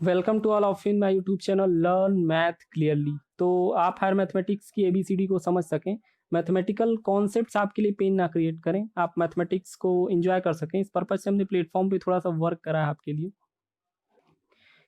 Welcome to all of in my YouTube channel learn math clearly. तो आप हर mathematics की ABCD को समझ सकें, मैथमेटिकल कॉन्सेप्ट्स आपके लिए पेन ना क्रिएट करें, आप मैथमेटिक्स को एंजॉय कर सकें। इस पर्पज से हमने प्लेटफॉर्म पे थोड़ा सा वर्क करा है आपके लिए।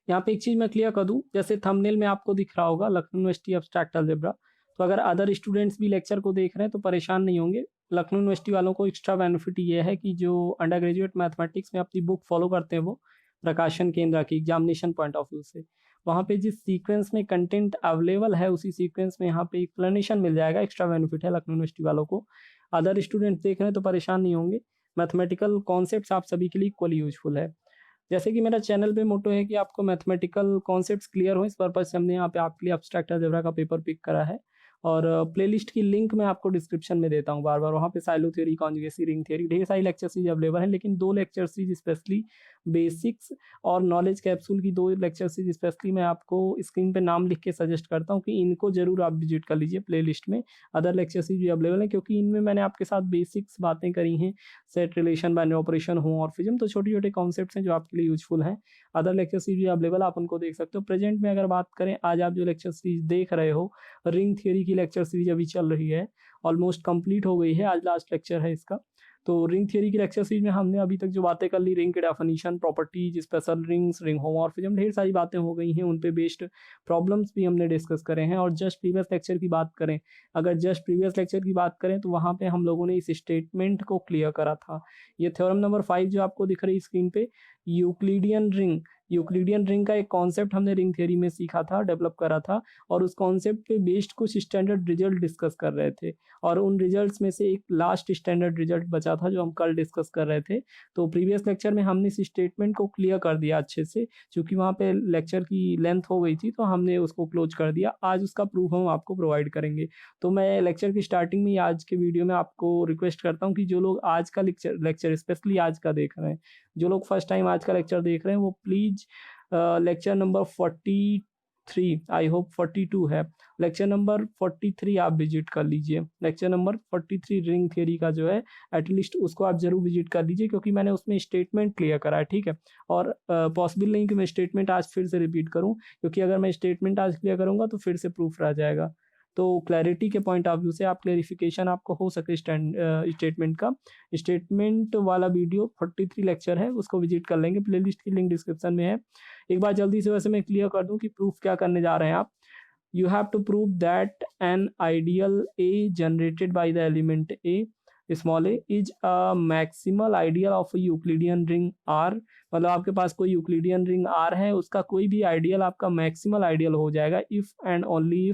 यहाँ पे एक चीज़ मैं क्लियर कर दूँ, जैसे थंबनेल में आपको दिख रहा होगा लखनऊ यूनिवर्सिटी एब्स्ट्रैक्ट अलजेब्रा। तो अगर अदर स्टूडेंट्स भी लेक्चर को देख रहे हैं तो परेशान नहीं होंगे। लखनऊ यूनिवर्सिटी वालों को एक्स्ट्रा बेनिफिट ये है कि जो अंडर ग्रेजुएट मैथमेटिक्स में अपनी बुक फॉलो करते हैं, वो प्रकाशन केंद्र की एग्जामिनेशन पॉइंट ऑफ व्यू से वहाँ पे जिस सीक्वेंस में कंटेंट अवेलेबल है उसी सीक्वेंस में यहाँ पे एक्सप्लेनेशन मिल जाएगा। एक्स्ट्रा बेनिफिट है लखनऊ यूनिवर्सिटी वालों को। अदर स्टूडेंट्स देख रहे हैं तो परेशान नहीं होंगे। मैथमेटिकल कॉन्सेप्ट्स आप सभी के लिए इक्वली यूजफुल है। जैसे कि मेरा चैनल पे मोटो है कि आपको मैथमेटिकल कॉन्सेप्ट्स क्लियर हो, इस पर्पज से हमने यहाँ पे आपके लिए एब्स्ट्रैक्ट अलजेब्रा का पेपर पिक करा है। और प्लेलिस्ट की लिंक मैं आपको डिस्क्रिप्शन में देता हूँ बार बार। वहाँ पे साइलो थ्योरी, कॉन्जुगेसी, रिंग थ्योरी, ढेर सारी लेक्चर सीरीज अवेलेबल है। लेकिन दो लेक्चर सीरीज स्पेशली बेसिक्स और नॉलेज कैप्सूल की दो लेक्चर सीरीज स्पेशली मैं आपको स्क्रीन पे नाम लिख के सजेस्ट करता हूँ कि इनको जरूर आप विजिट कर लीजिए प्लेलिस्ट में। अदर लेक्चर सीरीज भी अवेलेबल है क्योंकि इनमें मैंने आपके साथ बेसिक्स बातें करी हैं, set relation, binary operation, homomorphism, तो छोटे छोटे कॉन्सेप्ट्स हैं जो आपके लिए यूजफुल हैं। अदर लेक्चर सीरीज भी अवेलेबल, आप उनको देख सकते हो। प्रेजेंट में अगर बात करें, आज आप जो लेक्चर सीरीज देख रहे हो, रिंग थियरी की लेक्चर सीरीज अभी चल रही है, ऑलमोस्ट कंप्लीट हो गई है, आज लास्ट लेक्चर है इसका। तो रिंग थियरी की लेक्चर सीरीज में हमने अभी तक जो बातें कर ली, रिंग के definition, properties, special rings, ring homomorphism, ढेर सारी बातें हो गई हैं। उन पे बेस्ड प्रॉब्लम्स भी हमने डिस्कस करे हैं। और जस्ट प्रीवियस लेक्चर की बात करें, अगर जस्ट प्रीवियस लेक्चर की बात करें तो वहाँ पे हम लोगों ने इस स्टेटमेंट को क्लियर करा था। ये थ्योरम नंबर 5 जो आपको दिख रही है स्क्रीन पे, यूक्लिडियन रिंग, यूक्लिडियन रिंग का एक कॉन्सेप्ट हमने रिंग थ्योरी में सीखा था, डेवलप करा था। और उस कॉन्सेप्ट पे बेस्ड कुछ स्टैंडर्ड रिजल्ट डिस्कस कर रहे थे। और उन रिजल्ट्स में से एक लास्ट स्टैंडर्ड रिजल्ट बचा था जो हम कल डिस्कस कर रहे थे। तो प्रीवियस लेक्चर में हमने इस स्टेटमेंट को क्लियर कर दिया अच्छे से, क्योंकि वहाँ पे लेक्चर की लेंथ हो गई थी तो हमने उसको क्लोज कर दिया। आज उसका प्रूफ हम आपको प्रोवाइड करेंगे। तो मैं लेक्चर की स्टार्टिंग में, आज के वीडियो में आपको रिक्वेस्ट करता हूँ कि जो लोग आज का लेक्चर स्पेशली आज का देख रहे हैं, जो लोग फर्स्ट टाइम आज का लेक्चर देख रहे हैं, वो please lecture number 43, I hope 42 है, लेक्चर नंबर 43 आप विजिट कर लीजिए। लेक्चर नंबर 43 रिंग थ्योरी का जो है, एटलीस्ट उसको आप जरूर विजिट कर लीजिए, क्योंकि मैंने उसमें स्टेटमेंट क्लियर करा है, ठीक है। और पॉसिबल नहीं कि मैं स्टेटमेंट आज फिर से रिपीट करूं, क्योंकि अगर मैं स्टेटमेंट आज क्लियर करूंगा तो फिर से प्रूफ रह जाएगा। तो क्लैरिटी के पॉइंट ऑफ व्यू से आप क्लेरिफिकेशन आपको हो सके स्टेटमेंट का, स्टेटमेंट वाला वीडियो 43 लेक्चर है, उसको विजिट कर लेंगे। प्लेलिस्ट की लिंक डिस्क्रिप्शन में है। एक बार जल्दी से वैसे मैं क्लियर कर दूं कि प्रूफ क्या करने जा रहे हैं आप। You have to prove that an ideal A generated by the element A, small a, is a maximal ideal of a Euclidean ring R। मतलब आपके पास कोई यूक्लिडियन रिंग R है, उसका कोई भी आइडियल आपका मैक्सिमल आइडियल हो जाएगा इफ एंड ओनली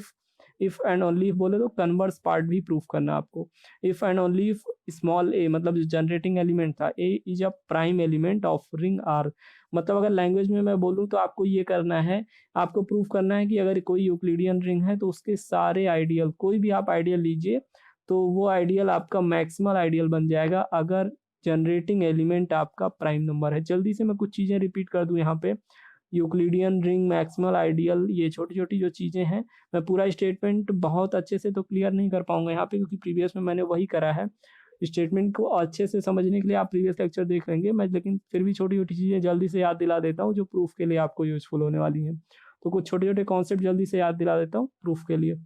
इफ बोले तो कन्वर्स पार्ट भी प्रूफ करना आपको। If and only if small a, मतलब जो जनरेटिंग एलिमेंट था, ए is a prime element of ring R. मतलब अगर लैंग्वेज में मैं बोलूँ तो आपको ये करना है, आपको प्रूफ करना है कि अगर कोई यूक्लिडियन रिंग है तो उसके सारे आइडियल, कोई भी आप आइडियल लीजिए तो वो आइडियल आपका मैक्सिमल आइडियल बन जाएगा अगर जनरेटिंग एलिमेंट आपका प्राइम नंबर है। जल्दी से मैं कुछ चीज़ें रिपीट कर दूं यहाँ पे। यूक्लिडियन रिंग, मैक्सिमल आइडियल, ये छोटी छोटी जो चीज़ें हैं, मैं पूरा स्टेटमेंट बहुत अच्छे से तो क्लियर नहीं कर पाऊंगा यहाँ पे, क्योंकि प्रीवियस में मैंने वही करा है। स्टेटमेंट को अच्छे से समझने के लिए आप प्रीवियस लेक्चर देख लेंगे मैं, लेकिन फिर भी छोटी छोटी चीज़ें जल्दी से याद दिला देता हूँ जो प्रूफ के लिए आपको यूजफुल होने वाली हैं। तो कुछ छोटे छोटे कॉन्सेप्ट जल्दी से याद दिला देता हूँ प्रूफ के लिए।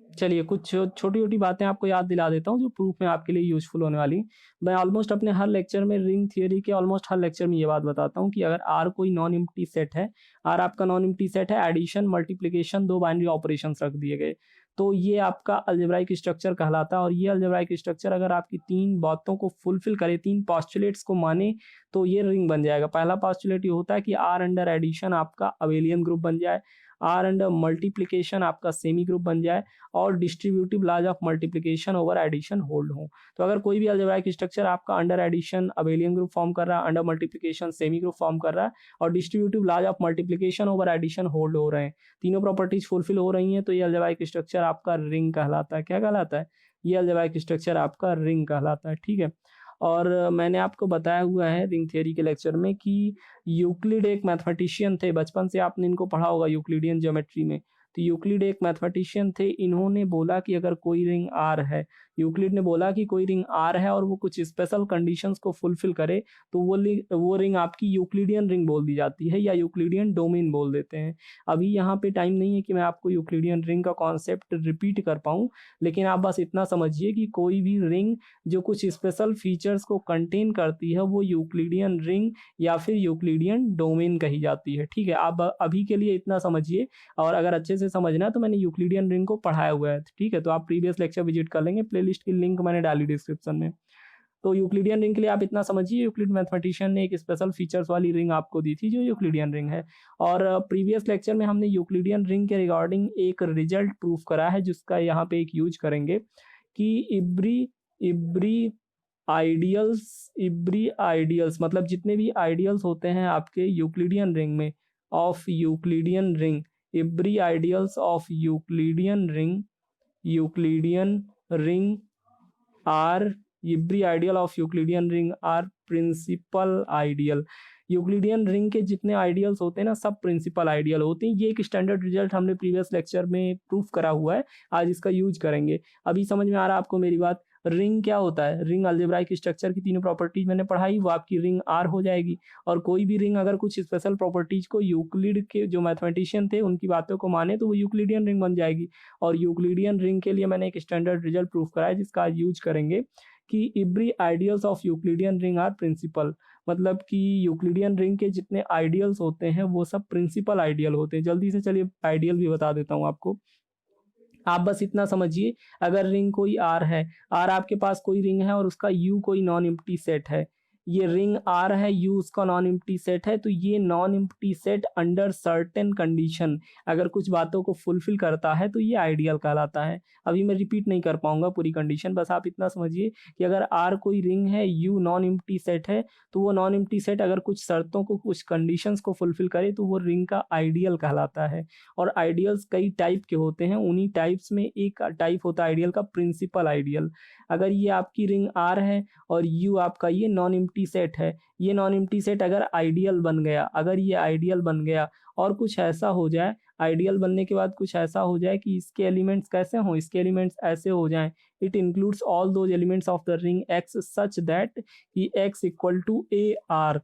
चलिए कुछ छोटी छोटी बातें आपको याद दिला देता हूँ जो प्रूफ में आपके लिए यूजफुल होने वाली। मैं ऑलमोस्ट अपने हर लेक्चर में, रिंग थियरी के ऑलमोस्ट हर लेक्चर में ये बात बताता हूँ कि अगर आर कोई नॉन एम्प्टी सेट है, आर आपका नॉन एम्प्टी सेट है, एडिशन, मल्टीप्लिकेशन, दो बाइनरी ऑपरेशंस रख दिए गए, तो ये आपका अलजेब्राइक स्ट्रक्चर कहलाता है। और ये अलजेब्राइक स्ट्रक्चर अगर आपकी तीन बातों को फुलफिल करे, तीन पॉस्टुलेट्स को माने, तो ये रिंग बन जाएगा। पहला पॉस्टुलेट ये होता है कि आर अंडर एडिशन आपका अबेलियन ग्रुप बन जाए, आर अंडर मल्टीप्लिकेशन आपका सेमी ग्रुप बन जाए, और distributive laws of multiplication over addition hold हो। तो अगर कोई भी अलजेब्राइक स्ट्रक्चर आपका under addition Abelian group form कर रहा है, under multiplication semi group form कर रहा है, और distributive laws of multiplication over addition hold हो रहे हैं, तीनों प्रॉपर्टीज फुलफिल हो रही हैं, तो ये अलजेब्राइक स्ट्रक्चर आपका रिंग कहलाता है। क्या कहलाता है? ये अलजेब्राइक स्ट्रक्चर आपका रिंग कहलाता है, ठीक है। और मैंने आपको बताया हुआ है रिंग थियरी के लेक्चर में कि यूक्लिड एक मैथमेटिशियन थे, बचपन से आपने इनको पढ़ा होगा यूक्लिडियन ज्योमेट्री में। तो यूक्लिड एक मैथमेटिशियन थे, इन्होंने बोला कि अगर कोई रिंग आर है, यूक्लिड ने बोला कि कोई रिंग आर है और वो कुछ स्पेशल कंडीशंस को फुलफिल करे, तो वो रिंग आपकी यूक्लिडियन रिंग बोल दी जाती है या यूक्लिडियन डोमेन बोल देते हैं। अभी यहाँ पे टाइम नहीं है कि मैं आपको यूक्लिडियन रिंग का कॉन्सेप्ट रिपीट कर पाऊँ, लेकिन आप बस इतना समझिए कि कोई भी रिंग जो कुछ स्पेशल फीचर्स को कंटेन करती है, वो यूक्लिडियन रिंग या फिर यूक्लिडियन डोमेन कही जाती है। ठीक है, आप अभी के लिए इतना समझिए, और अगर अच्छे से समझना है तो मैंने यूक्लिडियन रिंग को पढ़ाया हुआ है। ठीक है, तो आप प्रीवियस लेक्चर विजिट कर लेंगे, प्लेलिस्ट की लिंक मैंने डाली डिस्क्रिप्शन में। तो यूक्लिडियन रिंग के लिए आप इतना समझिए, यूक्लिड मैथमेटिशियन ने एक स्पेशल फीचर्स वाली रिंग आपको दी थी जो यूक्लिडियन रिंग है। और प्रीवियस लेक्चर में हमने यूक्लिडियन रिंग के रिगार्डिंग एक रिजल्ट प्रूफ करा है, जिसका यहाँ पे एक यूज करेंगे कि इब्री आइडियल्स मतलब जितने भी आइडियल्स होते हैं आपके यूक्लिडियन रिंग में, of Euclidean ring, every ideals of Euclidean ring are every ideal of Euclidean ring are principal ideal. Euclidean ring के जितने आइडियल्स होते हैं ना, सब प्रिंसिपल आइडियल होते हैं। ये एक स्टैंडर्ड रिजल्ट हमने प्रीवियस लेक्चर में प्रूफ करा हुआ है, आज इसका यूज करेंगे। अभी समझ में आ रहा है आपको मेरी बात? रिंग क्या होता है? रिंग अलजेब्राइक स्ट्रक्चर की तीनों प्रॉपर्टीज मैंने पढ़ाई, वो आपकी रिंग आर हो जाएगी। और कोई भी रिंग अगर कुछ स्पेशल प्रॉपर्टीज को यूक्लिड के जो मैथमेटिशियन थे उनकी बातों को माने तो वो यूक्लिडियन रिंग बन जाएगी। और यूक्लिडियन रिंग के लिए मैंने एक स्टैंडर्ड रिजल्ट प्रूफ कराया, जिसका आज यूज करेंगे कि every ideals of Euclidean ring are principal. मतलब कि यूक्लिडियन रिंग के जितने आइडियल्स होते हैं वो सब प्रिंसिपल आइडियल होते हैं। जल्दी से चलिए आइडियल भी बता देता हूँ आपको। आप बस इतना समझिए, अगर रिंग कोई आर है, आर आपके पास कोई रिंग है और उसका यू कोई नॉन एम्प्टी सेट है, ये रिंग आर है, यू उसका नॉन एम्प्टी सेट है, तो ये non empty set under certain condition अगर कुछ बातों को फुलफिल करता है तो ये आइडियल कहलाता है। अभी मैं रिपीट नहीं कर पाऊंगा पूरी कंडीशन, बस आप इतना समझिए कि अगर आर कोई रिंग है, यू नॉन एम्प्टी सेट है, तो वो नॉन एम्प्टी सेट अगर कुछ शर्तों को, कुछ कंडीशंस को फुलफिल करे तो वो रिंग का आइडियल कहलाता है। और आइडियल्स कई टाइप के होते हैं, उन्हीं टाइप्स में एक टाइप होता है आइडियल का प्रिंसिपल आइडियल। अगर ये आपकी रिंग आर है और यू आपका ये नॉन एम्प्टी सेट है, ये नॉन एम्प्टी सेट अगर आइडियल बन गया, अगर ये आइडियल बन गया और कुछ ऐसा हो जाए, आइडियल बनने के बाद कुछ ऐसा हो जाए कि इसके एलिमेंट्स कैसे हों, इसके एलिमेंट्स ऐसे हो जाएं, it includes all those elements of the ring x such that कि x equal to a r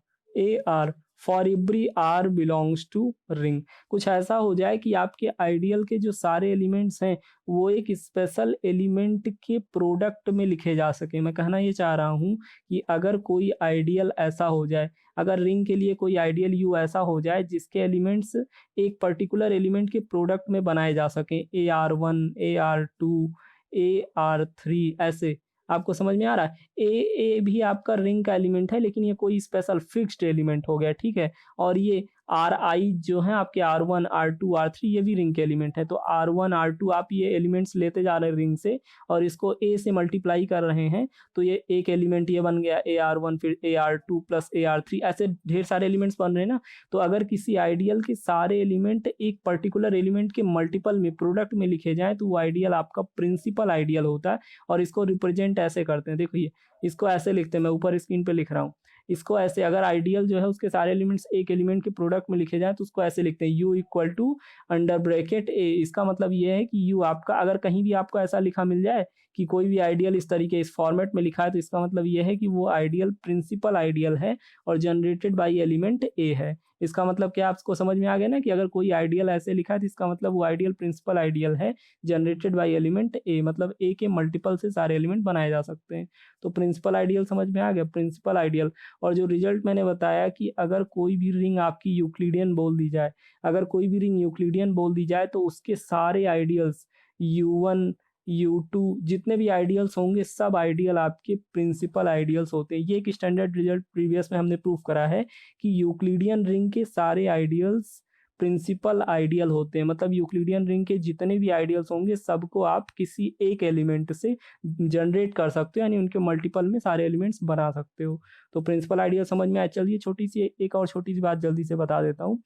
for every r belongs to ring. कुछ ऐसा हो जाए कि आपके आइडियल के जो सारे एलिमेंट्स हैं वो एक स्पेशल एलिमेंट के प्रोडक्ट में लिखे जा सके। मैं कहना ये चाह रहा हूँ कि अगर कोई आइडियल ऐसा हो जाए, अगर रिंग के लिए कोई आइडियल यू ऐसा हो जाए जिसके एलिमेंट्स एक पर्टिकुलर एलिमेंट के प्रोडक्ट में बनाए जा सकें, AR1, AR2, AR3, ऐसे। आपको समझ में आ रहा है? ए भी आपका रिंग का एलिमेंट है, लेकिन ये कोई स्पेशल फिक्स्ड एलिमेंट हो गया, ठीक है। और ये आर आई जो है आपके R1, R2, R3 ये भी रिंग के एलिमेंट है। तो R1, R2 आप ये एलिमेंट्स लेते जा रहे हैं रिंग से और इसको ए से मल्टीप्लाई कर रहे हैं, तो ये एक एलिमेंट ये बन गया AR1, फिर AR2 प्लस AR3, ऐसे ढेर सारे एलिमेंट्स बन रहे हैं ना। तो अगर किसी आइडियल के सारे एलिमेंट एक पर्टिकुलर एलिमेंट के मल्टीपल में, प्रोडक्ट में लिखे जाए तो वो आइडियल आपका प्रिंसिपल आइडियल होता है। और इसको रिप्रेजेंट ऐसे करते हैं, देखिए इसको ऐसे लिखते हैं, मैं ऊपर स्क्रीन पे लिख रहा हूँ इसको ऐसे। अगर आइडियल जो है उसके सारे एलिमेंट्स एक एलिमेंट के प्रोडक्ट में लिखे जाए तो उसको ऐसे लिखते हैं, u equal to under bracket a. इसका मतलब ये है कि यू आपका, अगर कहीं भी आपको ऐसा लिखा मिल जाए कि कोई भी आइडियल इस तरीके इस फॉर्मेट में लिखा है, तो इसका मतलब ये है कि वो आइडियल प्रिंसिपल आइडियल है और जनरेटेड बाय एलिमेंट ए है। इसका मतलब क्या आपको समझ में आ गया ना कि अगर कोई आइडियल ऐसे लिखा है तो इसका मतलब वो आइडियल प्रिंसिपल आइडियल है जनरेटेड बाय एलिमेंट ए, मतलब ए के मल्टीपल से सारे एलिमेंट बनाए जा सकते हैं। तो प्रिंसिपल आइडियल समझ में आ गया, प्रिंसिपल आइडियल। और जो रिजल्ट मैंने बताया कि अगर कोई भी रिंग आपकी यूक्लिडियन बोल दी जाए, अगर कोई भी रिंग यूक्लिडियन बोल दी जाए तो उसके सारे आइडियल्स U1, U2 जितने भी आइडियल्स होंगे सब आइडियल आपके प्रिंसिपल आइडियल्स होते हैं। ये एक स्टैंडर्ड रिजल्ट प्रीवियस में हमने प्रूफ करा है कि यूक्लिडियन रिंग के सारे आइडियल्स प्रिंसिपल आइडियल होते हैं। मतलब यूक्लिडियन रिंग के जितने भी आइडियल्स होंगे सबको आप किसी एक एलिमेंट से जनरेट कर सकते हो, यानी उनके मल्टीपल में सारे एलिमेंट्स बना सकते हो। तो प्रिंसिपल आइडियल समझ में आया। चलिए छोटी सी एक और छोटी सी बात जल्दी से बता देता हूँ।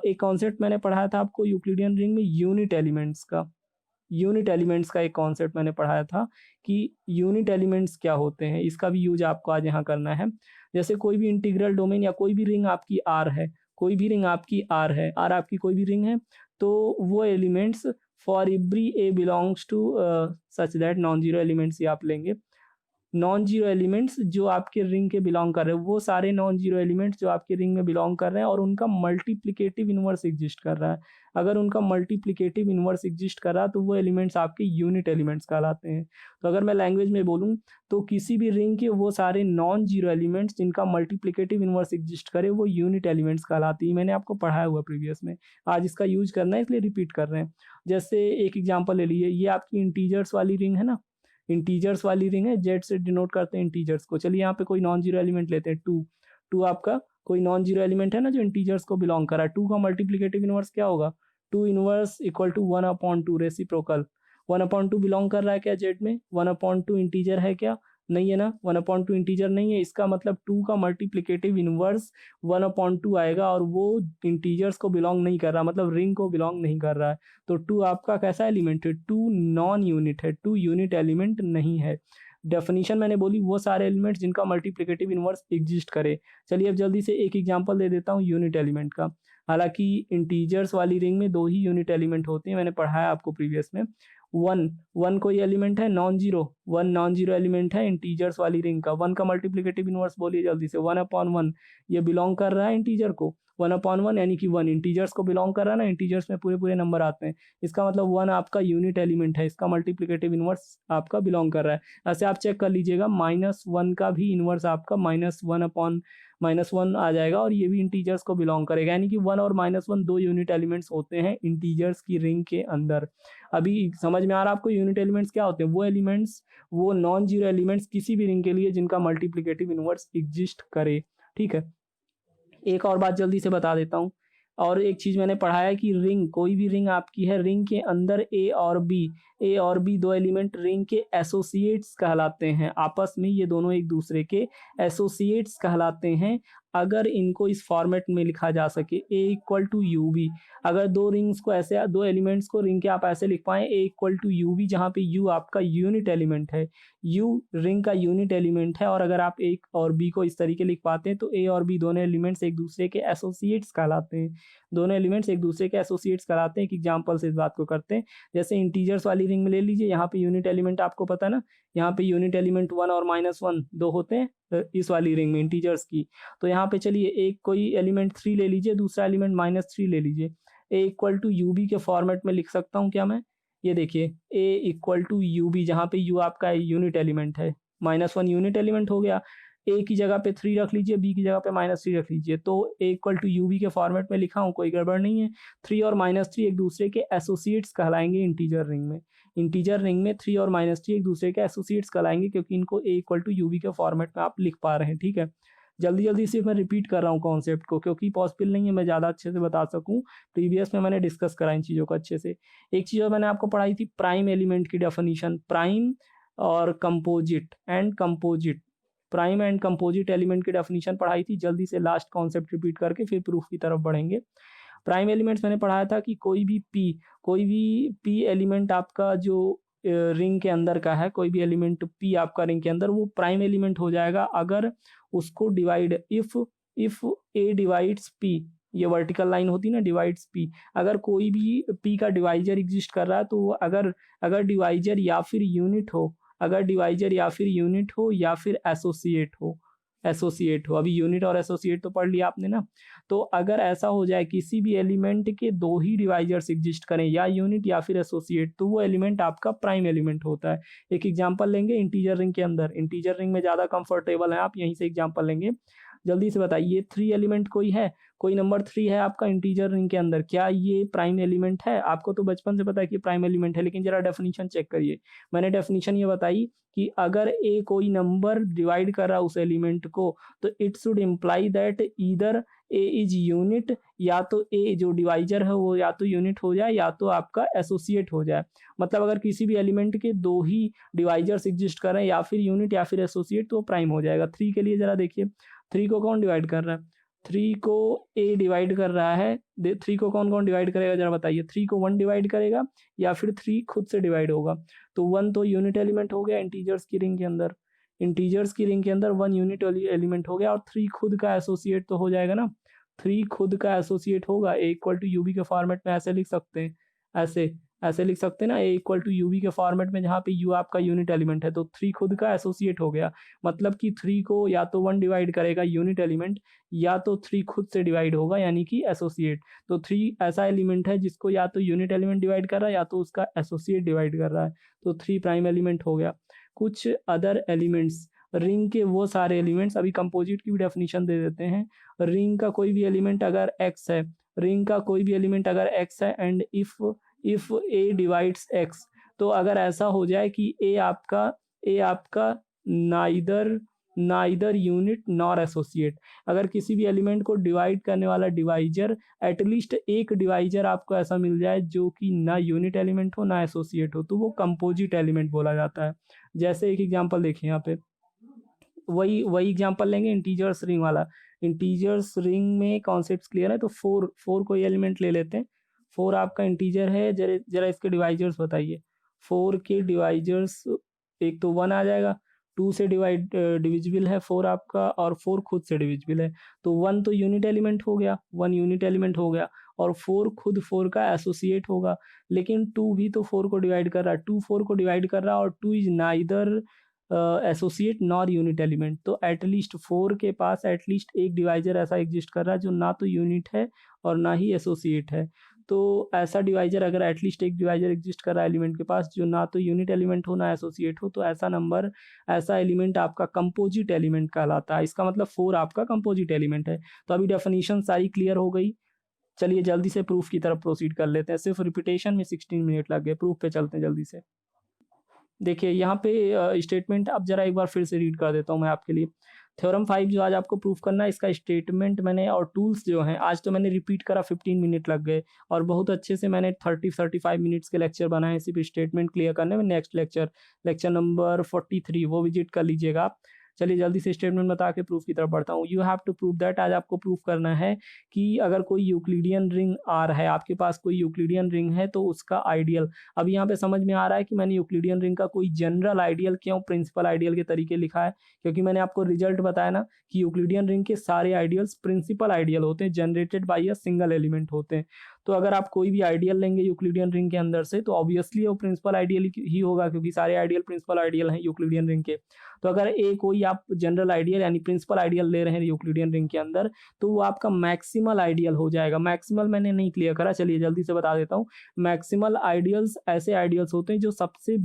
एक कॉन्सेप्ट मैंने पढ़ाया था आपको यूक्लिडियन रिंग में, यूनिट एलिमेंट्स का। यूनिट एलिमेंट्स का एक कॉन्सेप्ट मैंने पढ़ाया था कि यूनिट एलिमेंट्स क्या होते हैं, इसका भी यूज आपको आज यहाँ करना है। जैसे कोई भी इंटीग्रल डोमेन या कोई भी रिंग आपकी आर है, कोई भी रिंग आपकी आर है, आर आपकी कोई भी रिंग है, तो वो elements for every a belongs to such that non zero elements ही आप लेंगे। नॉन जीरो एलिमेंट्स जो आपके रिंग के बिलोंग कर रहे हैं, वो सारे नॉन जीरो एलिमेंट्स जो आपके रिंग में बिलोंग कर रहे हैं और उनका मल्टीप्लिकेटिव इनवर्स एग्जिस्ट कर रहा है। अगर उनका मल्टीप्लिकेटिव इनवर्स एग्जिस्ट कर रहा है तो वो एलिमेंट्स आपके यूनिट एलिमेंट्स कहलाते हैं। तो अगर मैं लैंग्वेज में बोलूँ तो किसी भी रिंग के वो सारे नॉन जीरो एलिमेंट्स जिनका मल्टीप्लिकेटिव इनवर्स एग्जिस्ट करे वो यूनिट एलिमेंट्स कहलाती है। मैंने आपको पढ़ाया हुआ प्रीवियस में, आज इसका यूज करना है इसलिए रिपीट कर रहे हैं। जैसे एक एग्जाम्पल ले लीजिए, ये आपकी इंटीजर्स वाली रिंग है ना, इंटीजर्स वाली रिंग है, जेड से डिनोट करते हैं इंटीजर्स को। चलिए यहाँ पे कोई नॉन जीरो एलिमेंट लेते हैं, टू। टू आपका कोई नॉन जीरो एलिमेंट है ना जो इंटीजर्स को बिलोंग कर रहा है। टू का मल्टीप्लिकेटिव इनवर्स क्या होगा? Two inverse equal to 1/2 reciprocal. 1/2 belong कर रहा है क्या जेड में? 1/2 इंटीजर है क्या? नहीं है ना, 1/2 इंटीजर नहीं है। इसका मतलब टू का मल्टीप्लिकेटिव इनवर्स 1/2 आएगा और वो इंटीजर्स को बिलोंग नहीं कर रहा, मतलब रिंग को बिलोंग नहीं कर रहा है। तो टू आपका कैसा एलिमेंट है? टू नॉन यूनिट है, टू यूनिट एलिमेंट नहीं है। डेफिनेशन मैंने बोली वो सारे एलिमेंट्स जिनका मल्टीप्लिकेटिव इनवर्स एग्जिस्ट करे। चलिए अब जल्दी से एक एग्जांपल दे देता हूँ यूनिट एलिमेंट का। हालांकि इंटीजर्स वाली रिंग में दो ही यूनिट एलिमेंट होते हैं, मैंने पढ़ाया आपको प्रीवियस में। वन कोई एलिमेंट है non zero, one non zero element है इंटीजर्स वाली रिंग का। वन का मल्टीप्लिकेटिव इनवर्स बोलिए जल्दी से। 1/1 ये बिलोंग कर रहा है इंटीजर को। 1/1 यानी कि वन इंटीजर्स को बिलोंग कर रहा है ना, इंटीजर्स में पूरे पूरे नंबर आते हैं। इसका मतलब वन आपका यूनिट एलिमेंट है, इसका मल्टीप्लिकेटिव इनवर्स आपका बिलोंग कर रहा है। ऐसे आप चेक कर लीजिएगा, -1 का भी इनवर्स आपका -1/-1 आ जाएगा और ये भी इंटीजर्स को बिलोंग करेगा। यानी कि 1 और -1 दो यूनिट एलिमेंट्स होते हैं इंटीजर्स की रिंग के अंदर। अभी समझ में आ रहा है आपको यूनिट एलिमेंट्स क्या होते हैं? वो एलिमेंट्स, वो नॉन जीरो एलिमेंट्स किसी भी रिंग के लिए जिनका मल्टीप्लिकेटिव इनवर्स एग्जिस्ट करे। ठीक है, एक और बात जल्दी से बता देता हूँ। और एक चीज़ मैंने पढ़ा है कि रिंग, कोई भी रिंग आपकी है, रिंग के अंदर ए और बी दो एलिमेंट रिंग के एसोसिएट्स कहलाते हैं। आपस में ये दोनों एक दूसरे के एसोसिएट्स कहलाते हैं अगर इनको इस फॉर्मेट में लिखा जा सके, ए इक्वल टू यू बी। अगर दो रिंग्स को ऐसे, दो एलिमेंट्स को रिंग के आप ऐसे लिख पाएँ, ए इक्वल टू यू बी, जहाँ पे यू आपका यूनिट एलिमेंट है, यू रिंग का यूनिट एलिमेंट है। और अगर आप ए और बी को इस तरीके लिख पाते हैं तो ए और बी दोनों एलिमेंट्स एक दूसरे के एसोसिएट्स कहलाते हैं। दोनों एलिमेंट्स एक दूसरे के एसोसिएट्स कहलाते हैं। एक एग्जांपल से इस बात को करते हैं। जैसे इंटीजर्स वाली रिंग में ले लीजिए, यहाँ पे यूनिट एलिमेंट आपको पता है ना, यहाँ पे यूनिट एलिमेंट 1 और -1 दो होते हैं इस वाली रिंग में इंटीजर्स की। तो यहाँ पे चलिए एक कोई एलिमेंट 3 ले लीजिए, दूसरा एलिमेंट -3 ले लीजिए। ए इक्वल टू यू बी के फॉर्मेट में लिख सकता हूँ क्या मैं? ये देखिए, ए इक्वल टू यू बी, जहाँ पे यू आपका यूनिट एलिमेंट है, -1 यूनिट एलिमेंट हो गया। ए की जगह पे 3 रख लीजिए, बी की जगह पे -3 रख लीजिए। तो ए इक्वल टू यू बी के फॉर्मेट में लिखा हूँ, कोई गड़बड़ नहीं है। 3 और -3 एक दूसरे के एसोसिएट्स कहलाएंगे इंटीजर रिंग में। इंटीजर रिंग में 3 और -3 एक दूसरे के एसोसिएट्स कहलाएंगे क्योंकि इनको ए इक्वल टू यू बी के फॉर्मेट में आप लिख पा रहे हैं। ठीक है, जल्दी जल्दी सिर्फ मैं रिपीट कर रहा हूँ कॉन्सेप्ट को क्योंकि पॉसिबल नहीं है मैं ज़्यादा अच्छे से बता सकूँ। प्रीवियस में मैंने डिस्कस करा इन चीज़ों को अच्छे से। एक चीज़ और मैंने आपको पढ़ाई थी, प्राइम एलिमेंट की डेफिनेशन। प्राइम और composite, prime and composite element की डेफिनेशन पढ़ाई थी। जल्दी से लास्ट कॉन्सेप्ट रिपीट करके फिर प्रूफ की तरफ बढ़ेंगे। प्राइम एलिमेंट्स मैंने पढ़ाया था कि कोई भी पी एलिमेंट आपका जो रिंग के अंदर का है, कोई भी एलिमेंट पी आपका रिंग के अंदर, वो प्राइम एलिमेंट हो जाएगा अगर उसको divide, if A divides P, ये वर्टिकल लाइन होती है ना, डिवाइड्स पी। अगर कोई भी पी का डिवाइजर एग्जिस्ट कर रहा है तो अगर डिवाइजर या फिर यूनिट हो, अगर डिवाइजर या फिर यूनिट हो या फिर एसोसिएट हो, अभी यूनिट और एसोसिएट तो पढ़ लिया आपने ना। तो अगर ऐसा हो जाए किसी भी एलिमेंट के दो ही डिवाइजर्स एग्जिस्ट करें, या यूनिट या फिर एसोसिएट, तो वो एलिमेंट आपका प्राइम एलिमेंट होता है। एक एग्जांपल लेंगे इंटीजर रिंग के अंदर, इंटीजर रिंग में ज़्यादा कंफर्टेबल है आप, यहीं से एग्जांपल लेंगे। जल्दी से बताइए, 3 एलिमेंट कोई है, कोई नंबर 3 है आपका इंटीजर रिंग के अंदर, क्या ये प्राइम एलिमेंट है? आपको तो बचपन से पता है कि प्राइम एलिमेंट है, लेकिन जरा डेफिनेशन चेक करिए। मैंने डेफिनेशन ये बताई कि अगर ए कोई नंबर डिवाइड कर रहा है उस एलिमेंट को, तो it should imply that either A is unit, या तो ए जो डिवाइजर है वो या तो यूनिट हो जाए या तो आपका एसोसिएट हो जाए। मतलब अगर किसी भी एलिमेंट के दो ही डिवाइजर्स एग्जिस्ट कर रहे हैं, या फिर यूनिट या फिर एसोसिएट, तो प्राइम हो जाएगा। 3 के लिए जरा देखिए, 3 को कौन डिवाइड कर रहा है? 3 को ए डिवाइड कर रहा है। 3 को कौन कौन डिवाइड करेगा जरा बताइए? 3 को 1 डिवाइड करेगा या फिर 3 खुद से डिवाइड होगा? तो 1 तो यूनिट एलिमेंट हो गया इंटीजर्स की रिंग के अंदर, 1 यूनिट एलिमेंट हो गया, और 3 खुद का एसोसिएट तो हो जाएगा ना। 3 खुद का एसोसिएट होगा? ए इक्वल टू यूवी के फॉर्मेट में ऐसे लिख सकते हैं, ऐसे ऐसे लिख सकते हैं ना, ए इक्वल टू यूवी के फॉर्मेट में, जहाँ पे यू आपका यूनिट एलिमेंट है, तो 3 खुद का एसोसिएट हो गया। मतलब कि 3 को या तो 1 डिवाइड करेगा यूनिट एलिमेंट, या तो 3 खुद से डिवाइड होगा यानी कि एसोसिएट। तो 3 ऐसा एलिमेंट है जिसको या तो यूनिट एलिमेंट डिवाइड कर रहा है या तो उसका एसोसिएट डिवाइड कर रहा है, तो 3 प्राइम एलिमेंट हो गया। कुछ अदर एलिमेंट्स, रिंग के वो सारे एलिमेंट्स, अभी कंपोजिट की भी डेफिनेशन दे देते हैं। रिंग का कोई भी एलिमेंट अगर एक्स है, रिंग का कोई भी एलिमेंट अगर एक्स है, and if A divides x, तो अगर ऐसा हो जाए कि ए आपका नाइदर यूनिट नॉर एसोसिएट, अगर किसी भी एलिमेंट को डिवाइड करने वाला डिवाइजर, एटलीस्ट एक डिवाइजर आपको ऐसा मिल जाए जो कि ना यूनिट एलिमेंट हो ना एसोसिएट हो, तो वो कंपोजिट एलिमेंट बोला जाता है। जैसे एक एग्जांपल देखिए यहाँ पे, वही वही एग्जांपल लेंगे इंटीजर्स रिंग वाला। इंटीजर्स रिंग में कॉन्सेप्ट्स क्लियर है, तो 4 कोई एलिमेंट ले लेते हैं। 4 आपका इंटीजर है, जरा जरा इसके डिवाइजर्स बताइए। 4 के डिवाइजर्स, एक तो 1 आ जाएगा, 2 से डिविजिबल है 4 आपका, और 4 खुद से डिविजिबल है, तो 1 तो यूनिट एलिमेंट हो गया, 1 यूनिट एलिमेंट हो गया, और 4 खुद 4 का एसोसिएट होगा। लेकिन 2 भी तो 4 को डिवाइड कर रहा है, 2 4 को डिवाइड कर रहा है, और 2 is neither associate nor unit element, तो एटलीस्ट 4 के पास एटलीस्ट एक डिवाइजर ऐसा एग्जिस्ट कर रहा है जो ना तो यूनिट है और ना ही एसोसिएट है। तो ऐसा डिवाइजर, अगर एटलीस्ट एक डिवाइजर एग्जिस्ट कर रहा है एलिमेंट के पास जो ना तो यूनिट एलिमेंट हो ना एसोसिएट हो, तो ऐसा एलिमेंट आपका कंपोजिट एलिमेंट कहलाता है। इसका मतलब 4 आपका कंपोजिट एलिमेंट है। तो अभी डेफिनेशन सारी क्लियर हो गई। चलिए जल्दी से प्रूफ की तरफ प्रोसीड कर लेते हैं। सिर्फ रिपीटेशन में 16 मिनट लग गए, प्रूफ पे चलते हैं जल्दी से। देखिए यहाँ पे स्टेटमेंट अब जरा एक बार फिर से रीड कर देता हूँ मैं आपके लिए। थ्योरम 5 जो आज आपको प्रूफ करना है, इसका स्टेटमेंट मैंने और टूल्स जो हैं आज तो मैंने रिपीट करा, 15 मिनट लग गए, और बहुत अच्छे से मैंने 35 मिनट्स के लेक्चर बनाए सिर्फ स्टेटमेंट क्लियर करने में। नेक्स्ट लेक्चर नंबर 43 वो विजिट कर लीजिएगा आप। चलिए जल्दी से स्टेटमेंट बता के प्रूफ की तरफ बढ़ता हूँ। You have to prove that, आज आपको प्रूफ करना है कि अगर कोई यूक्लिडियन रिंग आर है, आपके पास कोई यूक्लिडियन रिंग है, तो उसका आइडियल, अब यहाँ पे समझ में आ रहा है कि मैंने यूक्लिडियन रिंग का कोई जनरल आइडियल क्यों प्रिंसिपल आइडियल के तरीके लिखा है, क्योंकि मैंने आपको रिजल्ट बताया ना कि यूक्लिडियन रिंग के सारे आइडियल्स प्रिंसिपल आइडियल होते हैं, generated by a single element होते हैं। तो अगर आप कोई भी आइडियल लेंगे यूक्लिडियन रिंग के अंदर से, तो ऑब्वियसली वो प्रिंसिपल आइडियल ही होगा, क्योंकि सारे आइडियल प्रिंसिपल आइडियल हैं यूक्लिडियन रिंग के। तो अगर कोई आप जनरल आइडियल यानी प्रिंसिपल आइडियल ले रहे हैं यूक्लिडियन रिंग के अंदर, तो वो आपका मैक्सिमल आइडियल हो जाएगा। मैक्सिमल मैंने नहीं क्लियर करा, चलिए जल्दी से बता देता हूँ। मैक्सिमल आइडियल्स ऐसे आइडियल्स होते हैं जो सबसे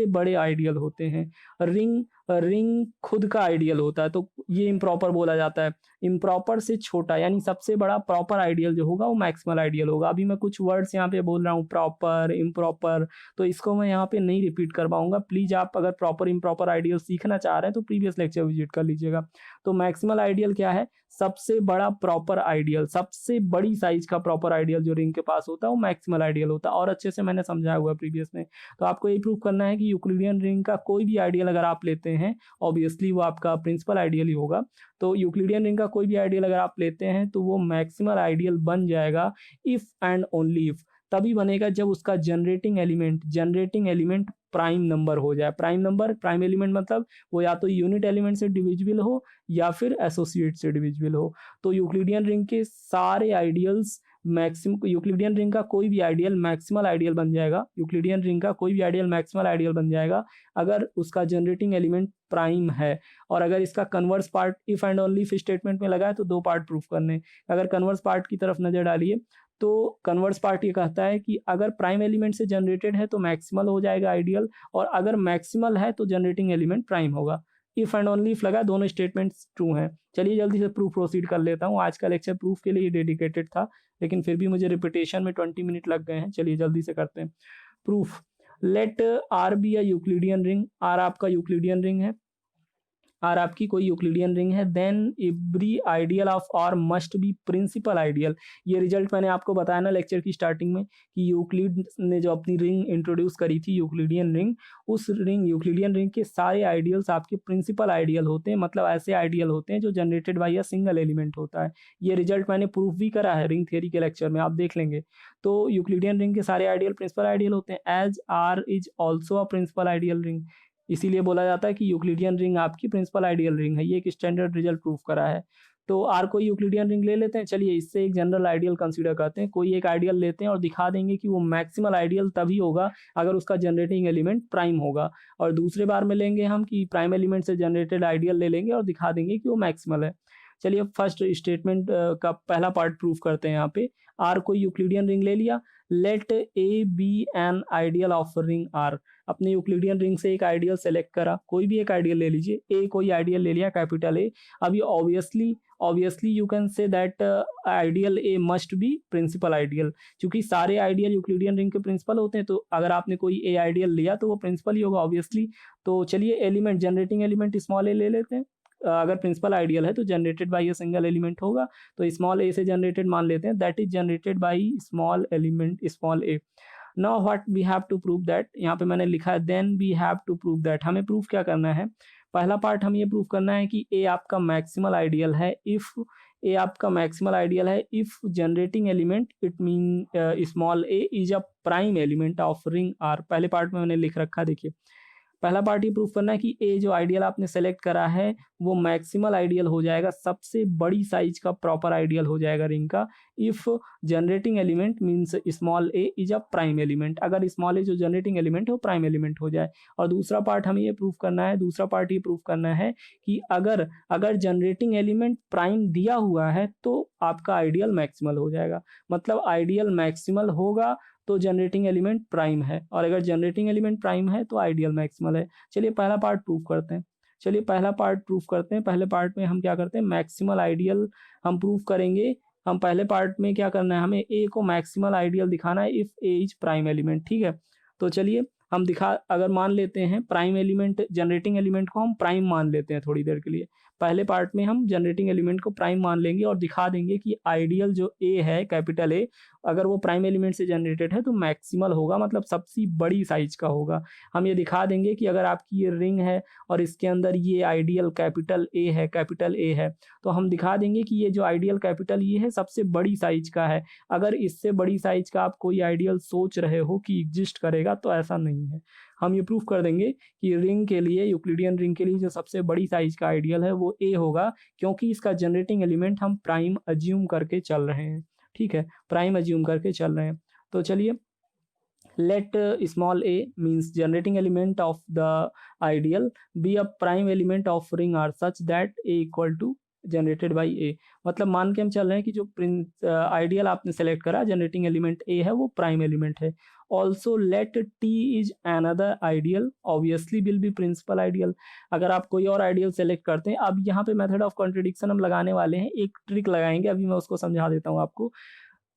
बड़े आइडियल होते हैं। रिंग खुद का आइडियल होता है, तो ये इम्प्रॉपर बोला जाता है। इम्प्रॉपर से छोटा यानी सबसे बड़ा प्रॉपर आइडियल जो होगा वो मैक्सिमल आइडियल होगा। अभी मैं कुछ वर्ड्स यहाँ पे बोल रहा हूँ, प्रॉपर, इम्प्रॉपर, तो इसको मैं यहाँ पे नहीं रिपीट कर पाऊंगा। प्लीज आप अगर प्रॉपर इम्प्रॉपर आइडियल सीखना चाह रहे हैं तो प्रीवियस लेक्चर विजिट कर लीजिएगा। तो मैक्सिमल आइडियल क्या है? सबसे बड़ा प्रॉपर आइडियल, सबसे बड़ी साइज का प्रॉपर आइडियल जो रिंग के पास होता है वो मैक्सिमल आइडियल होता है, और अच्छे से मैंने समझाया हुआ है प्रीवियस में। तो आपको ये प्रूव करना है कि यूक्लिडियन रिंग का कोई भी आइडियल अगर आप लेते हैं, ऑब्वियसली वो आपका प्रिंसिपल आइडियल ही होगा। तो यूक्लिडियन रिंग का कोई भी आइडियल अगर आप लेते हैं तो वो मैक्सिमल आइडियल बन जाएगा इफ एंड ओनली इफ, तभी बनेगा जब उसका जनरेटिंग एलिमेंट प्राइम नंबर हो जाए। प्राइम एलिमेंट मतलब वो या तो यूनिट एलिमेंट से डिविजिबल हो या फिर एसोसिएट से डिविजिबल हो। तो यूक्लिडियन रिंग के सारे आइडियल्स यूक्लिडियन रिंग का कोई भी आइडियल मैक्सिमल आइडियल बन जाएगा। यूक्लिडियन रिंग का कोई भी आइडियल मैक्सिमल आइडियल बन जाएगा अगर उसका जनरेटिंग एलिमेंट प्राइम है। और अगर इसका converse part if and only if statement में लगा है तो 2 पार्ट प्रूफ करने। अगर कन्वर्स पार्ट की तरफ नजर डालिए तो कन्वर्स पार्ट ये कहता है कि अगर प्राइम एलिमेंट से जनरेटेड है तो मैक्सिमल हो जाएगा आइडियल, और अगर मैक्सिमल है तो जनरेटिंग एलिमेंट प्राइम होगा। इफ एंड ओनली इफ लगा, दोनों स्टेटमेंट्स ट्रू हैं। चलिए जल्दी से प्रूफ प्रोसीड कर लेता हूँ। आज का लेक्चर प्रूफ के लिए डेडिकेटेड था, लेकिन फिर भी मुझे रिपीटेशन में 20 मिनट लग गए हैं। चलिए जल्दी से करते हैं proof. Let R be a Euclidean ring, R आपका यूक्लिडियन रिंग है, आर आपकी कोई यूक्लिडियन रिंग है, then every ideal of R must be principal ideal. ये रिजल्ट मैंने आपको बताया ना लेक्चर की स्टार्टिंग में कि यूक्लिड ने जो अपनी रिंग इंट्रोड्यूस करी थी यूक्लिडियन रिंग, उस यूक्लिडियन रिंग के सारे आइडियल्स आपके प्रिंसिपल आइडियल होते हैं, मतलब ऐसे आइडियल होते हैं जो generated by a single element होता है। ये रिजल्ट मैंने प्रूफ भी करा है रिंग थ्योरी के लेक्चर में, आप देख लेंगे। तो यूक्लिडियन रिंग के सारे आइडियल प्रिंसिपल आइडियल होते हैं, as R is also a principal ideal ring. इसीलिए बोला जाता है कि यूक्लिडियन रिंग आपकी प्रिंसिपल आइडियल रिंग है। ये एक स्टैंडर्ड रिजल्ट प्रूफ करा है। तो आर कोई यूक्लिडियन रिंग ले लेते हैं। चलिए इससे एक जनरल आइडियल कंसीडर करते हैं, कोई एक आइडियल लेते हैं और दिखा देंगे कि वो मैक्सिमल आइडियल तभी होगा अगर उसका जनरेटिंग एलिमेंट प्राइम होगा। और दूसरे बार में लेंगे हम कि प्राइम एलिमेंट से जनरेटेड आइडियल ले लेंगे और दिखा देंगे कि वो मैक्सिमल है। चलिए फर्स्ट स्टेटमेंट का पहला पार्ट प्रूफ करते हैं। यहाँ पे आर कोई यूक्लिडियन रिंग ले लिया, let A be an ideal of ring R. अपने यूक्लिडियन रिंग से एक आइडियल सेलेक्ट करा, कोई भी एक आइडियल ले लीजिए, ए कोई आइडियल ले लिया कैपिटल ए। अभी obviously you can say that ideal A must be principal ideal, क्योंकि सारे आइडियल यूक्लिडियन रिंग के प्रिंसिपल होते हैं, तो अगर आपने कोई ए आइडियल लिया तो वो प्रिंसिपल ही होगा ऑब्वियसली। तो चलिए element generating element small a ले लेते हैं। अगर प्रिंसिपल आइडियल है तो generated by a single element होगा, तो स्मॉल ए से जनरेटेड मान लेते हैं, that is generated by small element small a. Now what we have to prove that, यहाँ पे मैंने लिखा है then we have to prove that. हमें प्रूफ क्या करना है, पहला पार्ट हम ये प्रूव करना है कि ए आपका मैक्सिमल आइडियल है इफ ए आपका मैक्सिमल आइडियल है if generating element it mean small a is a prime element of ring R. पहले पार्ट में मैंने लिख रखा, देखिए पहला पार्ट ये प्रूफ करना है कि ए जो आइडियल आपने सेलेक्ट करा है वो मैक्सिमल आइडियल हो जाएगा, सबसे बड़ी साइज का प्रॉपर आइडियल हो जाएगा रिंग का, if generating element means small a is a prime element, अगर स्मॉल ए जो जनरेटिंग एलिमेंट है वो प्राइम एलिमेंट हो जाए। और दूसरा पार्ट हमें ये प्रूफ करना है, दूसरा पार्ट ये प्रूफ करना है कि अगर जनरेटिंग एलिमेंट प्राइम दिया हुआ है तो आपका आइडियल मैक्सिमल हो जाएगा। मतलब आइडियल मैक्सिमल होगा तो जनरेटिंग एलिमेंट प्राइम है, और अगर जनरेटिंग एलिमेंट प्राइम है तो आइडियल मैक्सिमल है। चलिए पहला पार्ट प्रूफ करते हैं। पहले पार्ट में हम क्या करते हैं, मैक्सिमल आइडियल हम प्रूफ करेंगे। हम पहले पार्ट में क्या करना है, हमें ए को मैक्सिमल आइडियल दिखाना है A A is prime element, ठीक है। तो चलिए हम अगर मान लेते हैं प्राइम एलिमेंट, जनरेटिंग एलिमेंट को हम प्राइम मान लेते हैं थोड़ी देर के लिए। पहले पार्ट में हम जनरेटिंग एलिमेंट को प्राइम मान लेंगे और दिखा देंगे कि आइडियल जो ए है कैपिटल ए, अगर वो प्राइम एलिमेंट से जनरेटेड है तो मैक्सिमल होगा, मतलब सबसे बड़ी साइज का होगा। हम ये दिखा देंगे कि अगर आपकी ये रिंग है और इसके अंदर ये आइडियल कैपिटल ए है, तो हम दिखा देंगे कि ये जो आइडियल कैपिटल ये है सबसे बड़ी साइज का है। अगर इससे बड़ी साइज का आप कोई आइडियल सोच रहे हो कि एग्जिस्ट करेगा तो ऐसा नहीं है। हम ये प्रूफ कर देंगे कि रिंग के लिए, यूक्लिडियन रिंग के लिए जो सबसे बड़ी साइज का आइडियल है वो ए होगा, क्योंकि इसका जनरेटिंग एलिमेंट हम प्राइम अज्यूम करके चल रहे हैं, ठीक है, प्राइम अज्यूम करके चल रहे हैं। तो चलिए let small a means generating element of the ideal be a prime element of ring R such that a equal to generated by a. मतलब मान के हम चल रहे हैं कि जो आइडियल आपने सेलेक्ट करा जनरेटिंग एलिमेंट ए है वो प्राइम एलिमेंट है। Also let T is another ideal obviously will be principal ideal. अगर आप कोई और आइडियल सेलेक्ट करते हैं, अब यहाँ पे मेथड ऑफ कॉन्ट्रडिक्शन हम लगाने वाले हैं, एक ट्रिक लगाएंगे, अभी मैं उसको समझा देता हूँ आपको।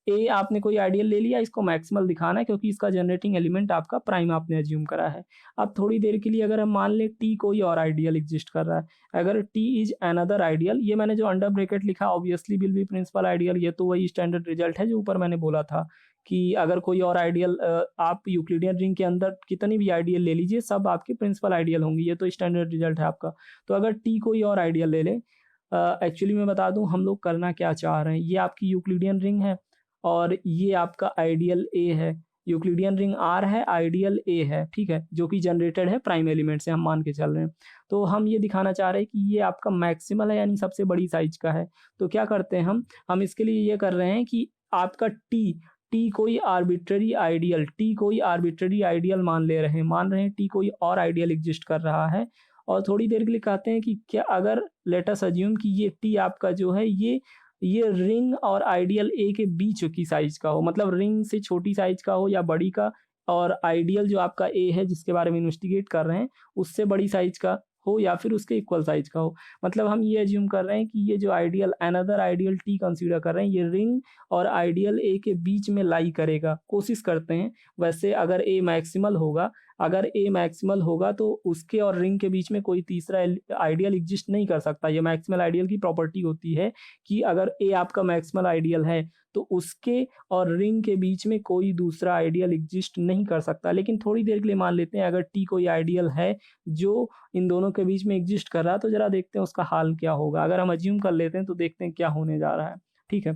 ए आपने कोई आइडियल ले लिया, इसको मैक्सिमल दिखाना है क्योंकि इसका जनरेटिंग एलिमेंट आपका प्राइम आपने अज्यूम करा है। अब थोड़ी देर के लिए अगर हम मान लें टी कोई और आइडियल एग्जिस्ट कर रहा है, अगर टी इज अनदर आइडियल, ये मैंने जो अंडर ब्रैकेट लिखा obviously will be principal ideal, ये तो वही स्टैंडर्ड रिजल्ट है जो ऊपर मैंने बोला था कि अगर कोई और आइडियल, आप यूक्लिडियन रिंग के अंदर कितनी भी आइडियल ले लीजिए सब आपके प्रिंसिपल आइडियल होंगे, ये तो स्टैंडर्ड रिजल्ट है आपका। तो अगर टी कोई और आइडियल ले ले, एक्चुअली मैं बता दूं हम लोग करना क्या चाह रहे हैं। ये आपकी यूक्लिडियन रिंग है और ये आपका आइडियल ए है, यूक्लिडियन रिंग आर है, आइडियल ए है, ठीक है, जो कि जनरेटेड है प्राइम एलिमेंट से हम मान के चल रहे हैं। तो हम ये दिखाना चाह रहे हैं कि ये आपका मैक्सिमल है, यानी सबसे बड़ी साइज का है। तो क्या करते हैं हम इसके लिए ये कर रहे हैं कि आपका टी कोई आर्बिट्ररी आइडियल मान रहे हैं टी कोई और आइडियल एग्जिस्ट कर रहा है। और थोड़ी देर के लिए कहते हैं कि क्या अगर लेट अस अज्यूम कि ये टी आपका जो है ये रिंग और आइडियल ए के बीच की साइज का हो, मतलब रिंग से छोटी साइज का हो या बड़ी का, और आइडियल जो आपका ए है जिसके बारे में इन्वेस्टिगेट कर रहे हैं उससे बड़ी साइज का हो या फिर उसके इक्वल साइज का हो। मतलब हम ये अज्यूम कर रहे हैं कि ये जो ideal another ideal T consider कर रहे हैं ये रिंग और आइडियल ए के बीच में लाई करेगा, कोशिश करते हैं। वैसे अगर ए मैक्सिमल होगा तो उसके और रिंग के बीच में कोई तीसरा आइडियल एग्जिस्ट नहीं कर सकता। ये मैक्सिमल आइडियल की प्रॉपर्टी होती है कि अगर ए आपका मैक्सिमल आइडियल है तो उसके और रिंग के बीच में कोई दूसरा आइडियल एग्जिस्ट नहीं कर सकता। लेकिन थोड़ी देर के लिए मान लेते हैं अगर टी कोई आइडियल है जो इन दोनों के बीच में एग्जिस्ट कर रहा है, तो जरा देखते हैं उसका हाल क्या होगा। अगर हम अज्यूम कर लेते हैं तो देखते हैं क्या होने जा रहा है, ठीक है।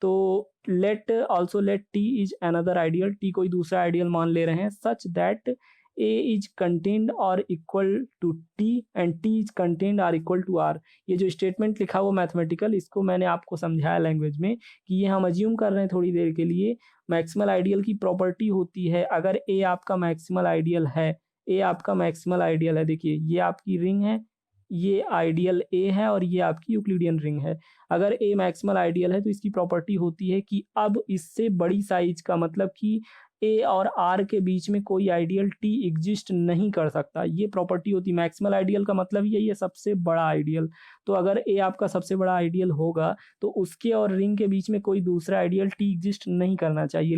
तो let T is another ideal, T कोई दूसरा आइडियल मान ले रहे हैं, such that A is contained or equal to T and T is contained or equal to R। ये जो स्टेटमेंट लिखा वो मैथमेटिकल, इसको मैंने आपको समझाया लैंग्वेज में कि ये हम अज्यूम कर रहे हैं थोड़ी देर के लिए। मैक्सिमल आइडियल की प्रॉपर्टी होती है, अगर ए आपका मैक्सिमल आइडियल है, ए आपका मैक्सिमल आइडियल है, देखिए ये आपकी रिंग है, ये आइडियल ए है और ये आपकी यूक्लिडियन रिंग है। अगर ए मैक्सिमल आइडियल है तो इसकी प्रॉपर्टी होती है कि अब इससे बड़ी साइज का, मतलब कि ए और आर के बीच में कोई आइडियल टी एग्जिस्ट नहीं कर सकता। ये प्रॉपर्टी होती है। मैक्सिमल आइडियल का मतलब यही है, सबसे बड़ा आइडियल। तो अगर ए आपका सबसे बड़ा आइडियल होगा तो उसके और रिंग के बीच में कोई दूसरा आइडियल टी एग्जिस्ट नहीं करना चाहिए।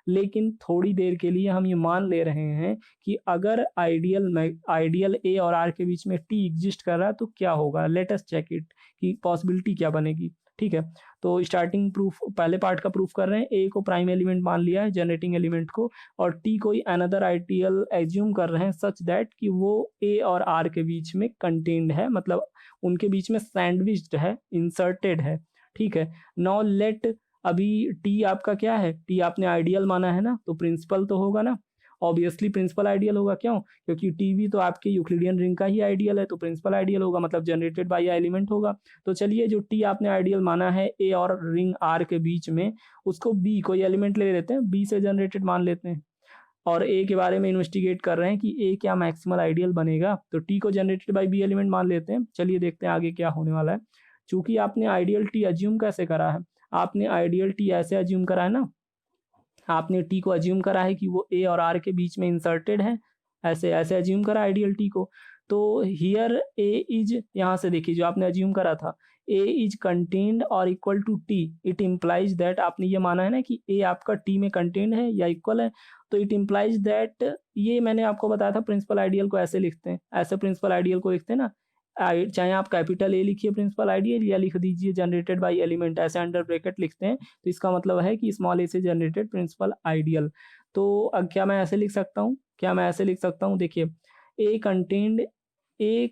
लेकिन थोड़ी देर के लिए हम ये मान ले रहे हैं कि अगर आइडियल ए और आर के बीच में टी एग्जिस्ट कर रहा है तो क्या होगा। लेट अस चेक इट कि पॉसिबिलिटी क्या बनेगी। ठीक है, तो स्टार्टिंग प्रूफ, पहले पार्ट का प्रूफ कर रहे हैं। ए को प्राइम एलिमेंट मान लिया है, जनरेटिंग एलिमेंट को, और टी कोई अनदर आइडियल एज्यूम कर रहे हैं सच दैट कि वो ए और आर के बीच में कंटेन्ड है, मतलब उनके बीच में सैंडविच्ड है, इंसर्टेड है। ठीक है, नाउ लेट, अभी टी आपका क्या है, टी आपने आइडियल माना है ना, तो प्रिंसिपल तो होगा ना, ऑब्वियसली प्रिंसिपल आइडियल होगा। क्यों? क्योंकि टी भी तो आपके यूक्लिडियन रिंग का ही आइडियल है, तो प्रिंसिपल आइडियल होगा, मतलब जनरेटेड बाय एलिमेंट होगा। तो चलिए, जो टी आपने आइडियल माना है ए और रिंग आर के बीच में, उसको बी, कोई एलिमेंट ले लेते हैं, बी से जनरेटेड मान लेते हैं, और ए के बारे में इन्वेस्टिगेट कर रहे हैं कि ए क्या मैक्सिमल आइडियल बनेगा। तो टी को जनरेटेड बाय बी एलिमेंट मान लेते हैं। चलिए देखते हैं आगे क्या होने वाला है। चूंकि आपने आइडियल टी अज्यूम कैसे करा है, आपने आइडियल टी ऐसे अज्यूम करा है ना, आपने टी को अज्यूम करा है कि वो ए और आर के बीच में इंसर्टेड है, ऐसे ऐसे अज्यूम करा आइडियल टी को। तो हियर ए इज, यहाँ से देखिए जो आपने अज्यूम करा था, ए इज कंटेन्ड और equal to T, it implies that, आपने ये माना है ना कि ए आपका टी में कंटेन्ड है या इक्वल है, तो इट इम्प्लाइज दैट, ये मैंने आपको बताया था प्रिंसिपल आइडियल को ऐसे लिखते हैं, ऐसे प्रिंसिपल आइडियल को लिखते हैं ना, चाहे आप कैपिटल ए लिखिए प्रिंसिपल आइडियल, या लिख दीजिए जनरेटेड बाय एलिमेंट, ऐसे अंडर ब्रैकेट लिखते हैं, तो इसका मतलब है कि स्मॉल ए से जनरेटेड प्रिंसिपल आइडियल। तो अब क्या मैं ऐसे लिख सकता हूँ, क्या मैं ऐसे लिख सकता हूँ, देखिए a contained a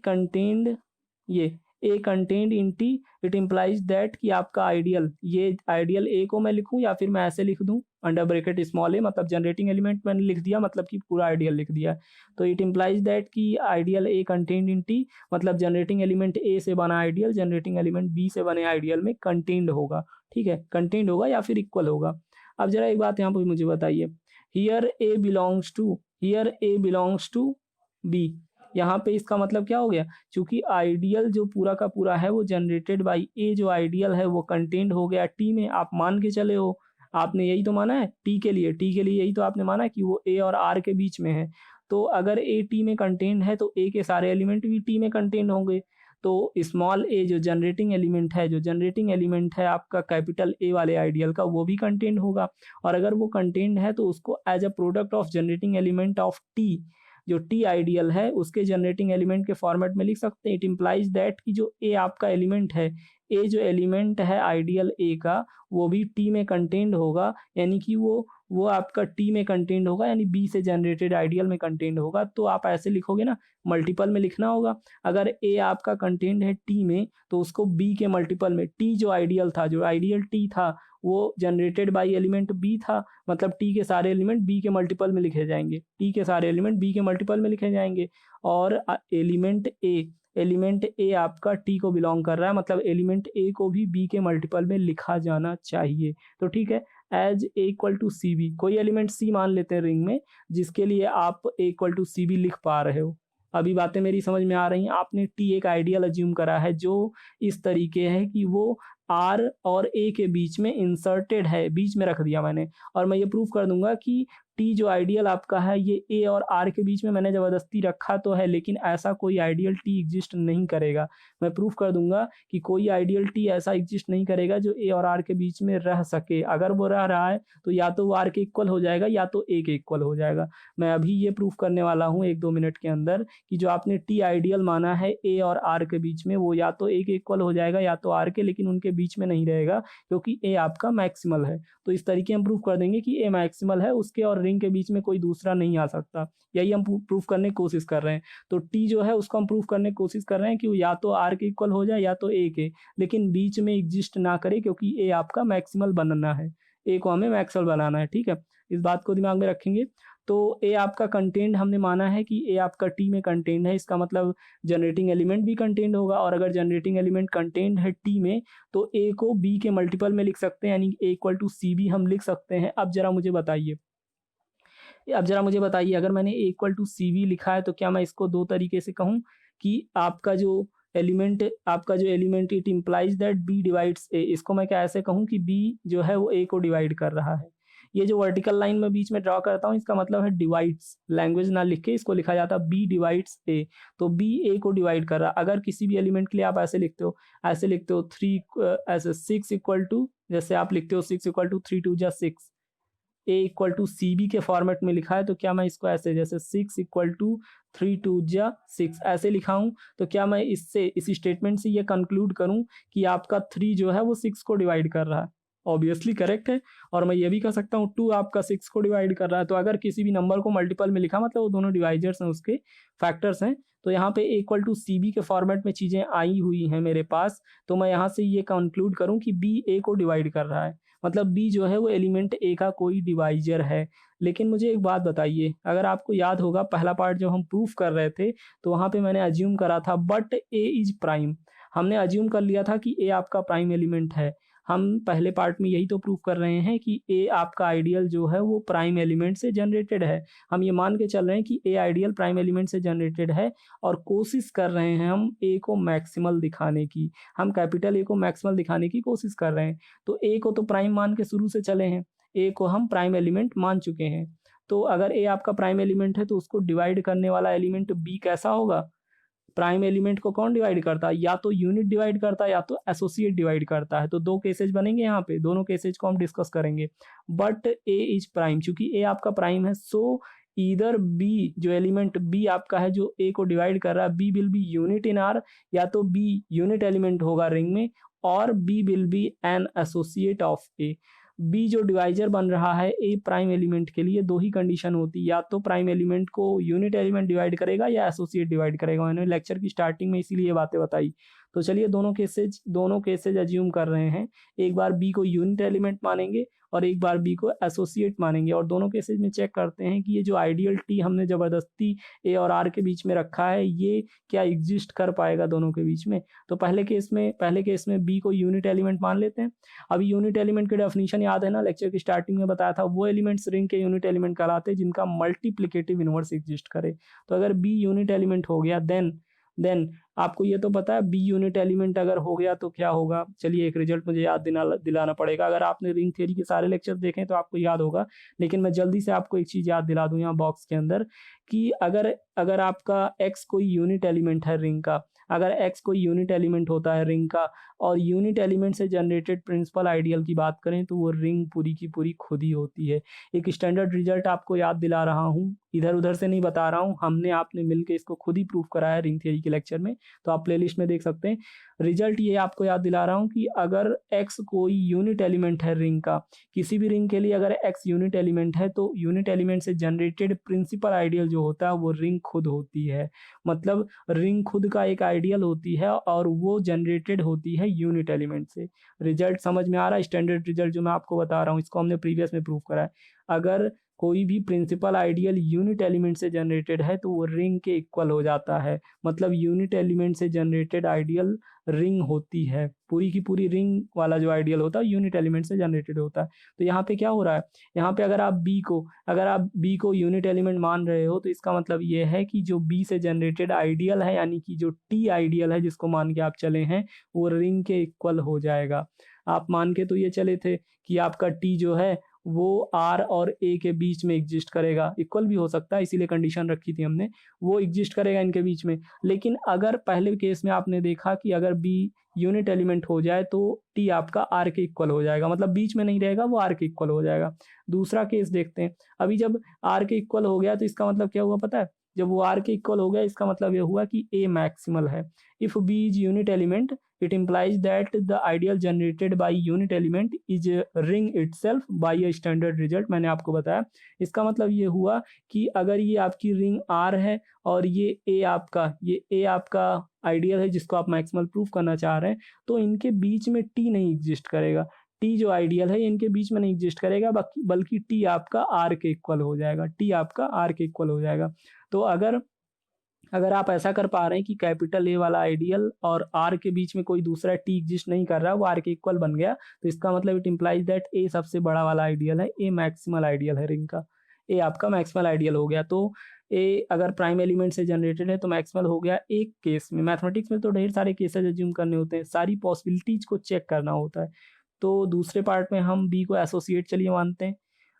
contained in T, it implies that कि आपका आइडियल, ये आइडियल ए को मैं लिखूं या फिर मैं ऐसे लिख दूं अंडर ब्रैकेट स्मॉल ए, मतलब जनरेटिंग एलिमेंट मैंने लिख दिया, मतलब कि पूरा आइडियल लिख दिया। तो इट इम्प्लाइज दैट कि ideal A contained in T, मतलब जनरेटिंग एलिमेंट ए से बना आइडियल जनरेटिंग एलिमेंट बी से बने आइडियल में कंटेन्ड होगा। ठीक है, कंटेन्ड होगा या फिर इक्वल होगा। अब जरा एक बात यहाँ पर मुझे बताइए, here A belongs to B, यहाँ पे इसका मतलब क्या हो गया, क्योंकि आइडियल जो पूरा का पूरा है वो जनरेटेड बाय ए, जो आइडियल है वो कंटेन्ड हो गया टी में। आप मान के चले हो, आपने यही तो माना है टी के लिए यही तो आपने माना कि वो ए और आर के बीच में है। तो अगर ए टी में कंटेन्ड है तो ए के सारे एलिमेंट भी टी में कंटेन्ड होंगे। तो स्मॉल ए जो जनरेटिंग एलिमेंट है आपका कैपिटल ए वाले आइडियल का, वो भी कंटेन्ड होगा। और अगर वो कंटेन्ड है तो उसको as a product of generating element of T, जो टी आइडियल है उसके जनरेटिंग एलिमेंट के फॉर्मेट में लिख सकते हैं। इट इम्प्लाइज दैट कि जो ए आपका एलिमेंट है, ए जो एलिमेंट है आइडियल ए का, वो भी टी में कंटेन्ड होगा, यानी कि वो आपका टी में कंटेन्ड होगा, यानी बी से जनरेटेड आइडियल में कंटेन्ड होगा। तो आप ऐसे लिखोगे ना, मल्टीपल में लिखना होगा। अगर ए आपका कंटेन्ड है टी में तो उसको बी के मल्टीपल में, टी जो आइडियल टी था वो जनरेटेड बाय एलिमेंट बी था, मतलब टी के सारे एलिमेंट बी के मल्टीपल में लिखे जाएंगे। और एलिमेंट ए आपका टी को बिलोंग कर रहा है, मतलब एलिमेंट ए को भी बी के मल्टीपल में लिखा जाना चाहिए। तो ठीक है, as A equal to C B, कोई एलिमेंट सी मान लेते हैं रिंग में, जिसके लिए आप A equal to C B लिख पा रहे हो। अभी बातें मेरी समझ में आ रही हैं। आपने टी एक आइडियल अज्यूम करा है जो इस तरीके है कि वो आर और ए के बीच में इंसर्टेड है, बीच में रख दिया मैंने। और मैं ये प्रूफ कर दूंगा कि टी जो आइडियल आपका है ये ए और आर के बीच में मैंने ज़बरदस्ती रखा तो है, लेकिन ऐसा कोई आइडियल टी एग्जिस्ट नहीं करेगा। मैं प्रूफ कर दूंगा कि कोई आइडियल टी ऐसा एग्जिस्ट नहीं करेगा जो ए और आर के बीच में रह सके। अगर वो रह रहा है तो या तो वो आर के इक्वल हो जाएगा या तो ए के इक्वल हो जाएगा। मैं अभी ये प्रूफ करने वाला हूँ 1-2 मिनट के अंदर कि जो आपने टी आइडियल माना है ए और आर के बीच में, वो या तो ए के इक्वल हो जाएगा या तो आर के, लेकिन उनके बीच में नहीं रहेगा क्योंकि ए आपका मैक्सिमल है। तो इस तरीके हम प्रूफ कर देंगे कि ए मैक्सिमल है, उसके और रिंग के बीच में कोई दूसरा नहीं आ सकता। यही हम प्रूफ करने की कोशिश कर रहे हैं। तो टी जो है उसको हम प्रूफ करने की कोशिश कर रहे हैं कि वो या तो आर के इक्वल हो जाए या तो ए के, लेकिन बीच में एग्जिस्ट ना करे, क्योंकि ए आपका मैक्सिमल बनना है, ए को हमें मैक्सिमल बनाना है। ठीक है, इस बात को दिमाग में रखेंगे। तो ए आपका कंटेंड हमने माना है कि ए आपका टी में कंटेंड है, इसका मतलब जनरेटिंग एलिमेंट भी कंटेंड होगा, और अगर जनरेटिंग एलिमेंट कंटेंड है टी में तो ए को बी के मल्टीपल में लिख सकते हैं, यानी ए इक्वल टू सी बी हम लिख सकते हैं। अब जरा मुझे बताइए अगर मैंने ए इक्वल टू सी बी लिखा है तो क्या मैं इसको दो तरीके से कहूँ कि आपका जो element it implies that b divides a, इसको मैं क्या ऐसे कहूँ कि बी जो है वो ए को डिवाइड कर रहा है। ये जो वर्टिकल लाइन मैं बीच में ड्रॉ करता हूँ इसका मतलब है डिवाइड्स, लैंग्वेज ना लिख के इसको लिखा जाता बी डिवाइड्स ए, तो बी ए को डिवाइड कर रहा। अगर किसी भी एलिमेंट के लिए आप ऐसे लिखते हो थ्री, ऐसे 6 इक्वल टू, जैसे आप लिखते हो 6 इक्वल टू 3 2 जा 6, ए इक्वल टू सी बी के फॉर्मेट में लिखा है, तो क्या मैं इसको ऐसे जैसे 6 इक्वल टू 3 2 जा 6 ऐसे लिखा हूँ, तो क्या मैं इस स्टेटमेंट से ये कंक्लूड करूँ कि आपका 3 जो है वो 6 को डिवाइड कर रहा है? ऑब्वियसली करेक्ट है। और मैं ये भी कह सकता हूँ 2 आपका 6 को डिवाइड कर रहा है। तो अगर किसी भी नंबर को मल्टीपल में लिखा मतलब वो दोनों डिवाइजर्स हैं, उसके फैक्टर्स हैं, तो यहाँ पे ए इक्वल टू सी बी के फॉर्मेट में चीज़ें आई हुई हैं मेरे पास, तो मैं यहाँ से ये कंक्लूड करूँ कि बी ए को डिवाइड कर रहा है, मतलब बी जो है वो एलिमेंट ए का कोई डिवाइजर है। लेकिन मुझे एक बात बताइए, अगर आपको याद होगा पहला पार्ट जब हम प्रूफ कर रहे थे तो वहाँ पे मैंने अज्यूम करा था बट ए इज प्राइम, हमने अज्यूम कर लिया था कि ए आपका प्राइम एलिमेंट है। हम पहले पार्ट में यही तो प्रूफ कर रहे हैं कि ए आपका आइडियल जो है वो प्राइम एलिमेंट से जनरेटेड है। हम ये मान के चल रहे हैं कि ए आइडियल प्राइम एलिमेंट से जनरेटेड है और कोशिश कर रहे हैं हम ए को मैक्सिमल दिखाने की, हम कैपिटल ए को मैक्सिमल दिखाने की कोशिश कर रहे हैं। तो ए को तो प्राइम मान के शुरू से चले हैं, ए को हम प्राइम एलिमेंट मान चुके हैं। तो अगर ए आपका प्राइम एलिमेंट है तो उसको डिवाइड करने वाला एलिमेंट बी कैसा होगा? प्राइम एलिमेंट को कौन डिवाइड करता है? या तो यूनिट डिवाइड करता है या तो एसोसिएट डिवाइड करता है। तो दो केसेज बनेंगे यहाँ पे, दोनों केसेज को हम डिस्कस करेंगे। बट ए इज प्राइम, चूंकि ए आपका प्राइम है, सो ईदर बी, जो एलिमेंट बी आपका है जो ए को डिवाइड कर रहा है, B will be unit in R, या तो बी यूनिट एलिमेंट होगा रिंग में, और B will be an associate of A. B जो डिवाइजर बन रहा है ए प्राइम एलिमेंट के लिए, दो ही कंडीशन होती, या तो प्राइम एलिमेंट को यूनिट एलिमेंट डिवाइड करेगा या एसोसिएट डिवाइड करेगा। मैंने लेक्चर की स्टार्टिंग में इसीलिए ये बातें बताई। तो चलिए दोनों केसेज अज्यूम कर रहे हैं, एक बार बी को यूनिट एलिमेंट मानेंगे और एक बार बी को एसोसिएट मानेंगे, और दोनों केसेज में चेक करते हैं कि ये जो आइडियल टी हमने ज़बरदस्ती ए और आर के बीच में रखा है ये क्या एग्जिस्ट कर पाएगा दोनों के बीच में। तो पहले केस में बी को यूनिट एलिमेंट मान लेते हैं। अभी यूनिट एलिमेंट की डेफिनेशन याद है ना, लेक्चर की स्टार्टिंग में बताया था, वो एलिमेंट्स रिंग के यूनिट एलिमेंट कहलाते हैं जिनका मल्टीप्लिकेटिव इनवर्स एग्जिस्ट करे। तो अगर बी यूनिट एलिमेंट हो गया देन आपको ये तो पता है बी यूनिट एलिमेंट अगर हो गया तो क्या होगा। चलिए एक रिजल्ट मुझे याद दिलाना पड़ेगा। अगर आपने रिंग थ्योरी के सारे लेक्चर देखें तो आपको याद होगा, लेकिन मैं जल्दी से आपको एक चीज़ याद दिला दूं यहाँ बॉक्स के अंदर, कि अगर आपका एक्स कोई यूनिट एलिमेंट है रिंग का, अगर एक्स कोई यूनिट एलिमेंट होता है रिंग का, और यूनिट एलिमेंट से जनरेटेड प्रिंसिपल आइडियल की बात करें तो वो रिंग पूरी की पूरी खुद ही होती है। एक स्टैंडर्ड रिजल्ट आपको याद दिला रहा हूँ, इधर उधर से नहीं बता रहा हूँ, हमने आपने मिलकर इसको खुद ही प्रूफ कराया है रिंग थ्योरी के लेक्चर में, तो आप प्लेलिस्ट में देख सकते हैं। रिजल्ट ये आपको याद दिला रहा हूँ कि अगर एक्स कोई यूनिट एलिमेंट है रिंग का, किसी भी रिंग के लिए अगर एक्स यूनिट एलिमेंट है तो यूनिट एलिमेंट से जनरेटेड प्रिंसिपल आइडियल जो होता है वो रिंग खुद होती है। मतलब रिंग खुद का एक आइडियल होती है और वो जनरेटेड होती है यूनिट एलिमेंट से। रिजल्ट समझ में आ रहा है? स्टैंडर्ड रिजल्ट जो मैं आपको बता रहा हूँ इसको हमने प्रीवियस में प्रूव करा है। अगर कोई भी प्रिंसिपल आइडियल यूनिट एलिमेंट से जनरेटेड है तो वो रिंग के इक्वल हो जाता है। मतलब यूनिट एलिमेंट से जनरेटेड आइडियल रिंग होती है, पूरी की पूरी रिंग वाला जो आइडियल होता है यूनिट एलिमेंट से जनरेटेड होता है। तो यहाँ पे क्या हो रहा है, यहाँ पे अगर आप बी को यूनिट एलिमेंट मान रहे हो तो इसका मतलब ये है कि जो बी से जनरेटेड आइडियल है, यानी कि जो टी आइडियल है जिसको मान के आप चले हैं, वो रिंग के इक्वल हो जाएगा। आप मान के तो ये चले थे कि आपका टी जो है वो आर और ए के बीच में एग्जिस्ट करेगा, इक्वल भी हो सकता है, इसीलिए कंडीशन रखी थी हमने, वो एग्जिस्ट करेगा इनके बीच में। लेकिन अगर पहले केस में आपने देखा कि अगर बी यूनिट एलिमेंट हो जाए तो टी आपका आर के इक्वल हो जाएगा, मतलब बीच में नहीं रहेगा, वो आर के इक्वल हो जाएगा। दूसरा केस देखते हैं। अभी जब आर के इक्वल हो गया तो इसका मतलब क्या हुआ पता है? जब वो आर के इक्वल हो गया इसका मतलब ये हुआ कि ए मैक्सिमल है। If B is unit element it implies that the ideal generated by unit element is ring itself by a standard result। मैंने आपको बताया, इसका मतलब ये हुआ कि अगर ये आपकी रिंग R है और ये A आपका आइडियल है जिसको आप मैक्सिमल प्रूफ करना चाह रहे हैं, तो इनके बीच में T नहीं एग्जिस्ट करेगा। टी जो आइडियल है इनके बीच में नहीं एग्जिस्ट करेगा, बल्कि टी आपका आर के इक्वल हो जाएगा, टी आपका आर के इक्वल हो जाएगा। तो अगर अगर आप ऐसा कर पा रहे हैं कि कैपिटल ए वाला आइडियल और आर के बीच में कोई दूसरा टी एग्जिस्ट नहीं कर रहा, वो आर के इक्वल बन गया, तो इसका मतलब इट इम्प्लाइज दैट ए सबसे बड़ा वाला आइडियल है, ए मैक्सिमल आइडियल है रिंग का, ए आपका मैक्सिमल आइडियल हो गया। तो ए अगर प्राइम एलिमेंट से जनरेटेड है तो मैक्सिमल हो गया एक केस में। मैथमेटिक्स में तो ढेर सारे केसेज एज्यूम करने होते हैं, सारी पॉसिबिलिटीज को चेक करना होता है। तो दूसरे पार्ट में हम बी को एसोसिएट चलिए मानते हैं।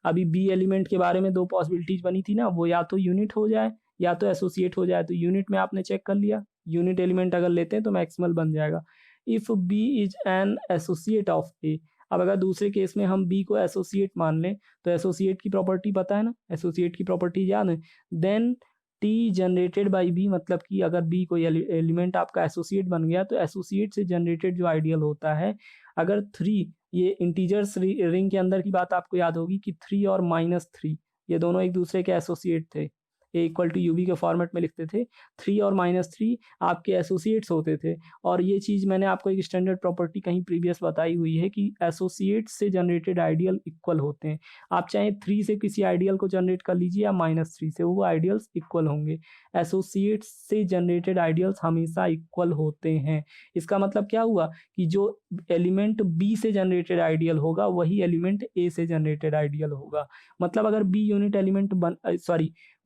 अभी बी एलिमेंट के बारे में दो पॉसिबिलिटीज बनी थी ना, वो या तो यूनिट हो जाए या तो एसोसिएट हो जाए। तो यूनिट में आपने चेक कर लिया, यूनिट एलिमेंट अगर लेते हैं तो मैक्सिमल बन जाएगा। If B is an associate of a, अब अगर दूसरे केस में हम बी को एसोसिएट मान लें, तो एसोसिएट की प्रॉपर्टी पता है ना, एसोसिएट की प्रॉपर्टी याद है। Then T generated by B, मतलब कि अगर बी कोई एलिमेंट आपका एसोसिएट बन गया, तो एसोसिएट से जनरेटेड जो आइडियल होता है, अगर 3, ये इंटीजर्स रिंग के अंदर की बात आपको याद होगी कि 3 और -3 ये दोनों एक दूसरे के एसोसिएट थे, ए इक्वल टू यूवी के फॉर्मेट में लिखते थे। 3 और -3 आपके एसोसिएट्स होते थे, और ये चीज़ मैंने आपको एक स्टैंडर्ड प्रॉपर्टी कहीं प्रीवियस बताई हुई है कि एसोसिएट्स से जनरेटेड आइडियल इक्वल होते हैं। आप चाहे 3 से किसी आइडियल को जनरेट कर लीजिए या -3 से, वो आइडियल्स इक्वल होंगे। एसोसिएट्स से जनरेटेड आइडियल्स हमेशा इक्वल होते हैं। इसका मतलब क्या हुआ कि जो एलिमेंट बी से जनरेटेड आइडियल होगा वही एलिमेंट ए से जनरेटेड आइडियल होगा। मतलब अगर बी यूनिट एलिमेंट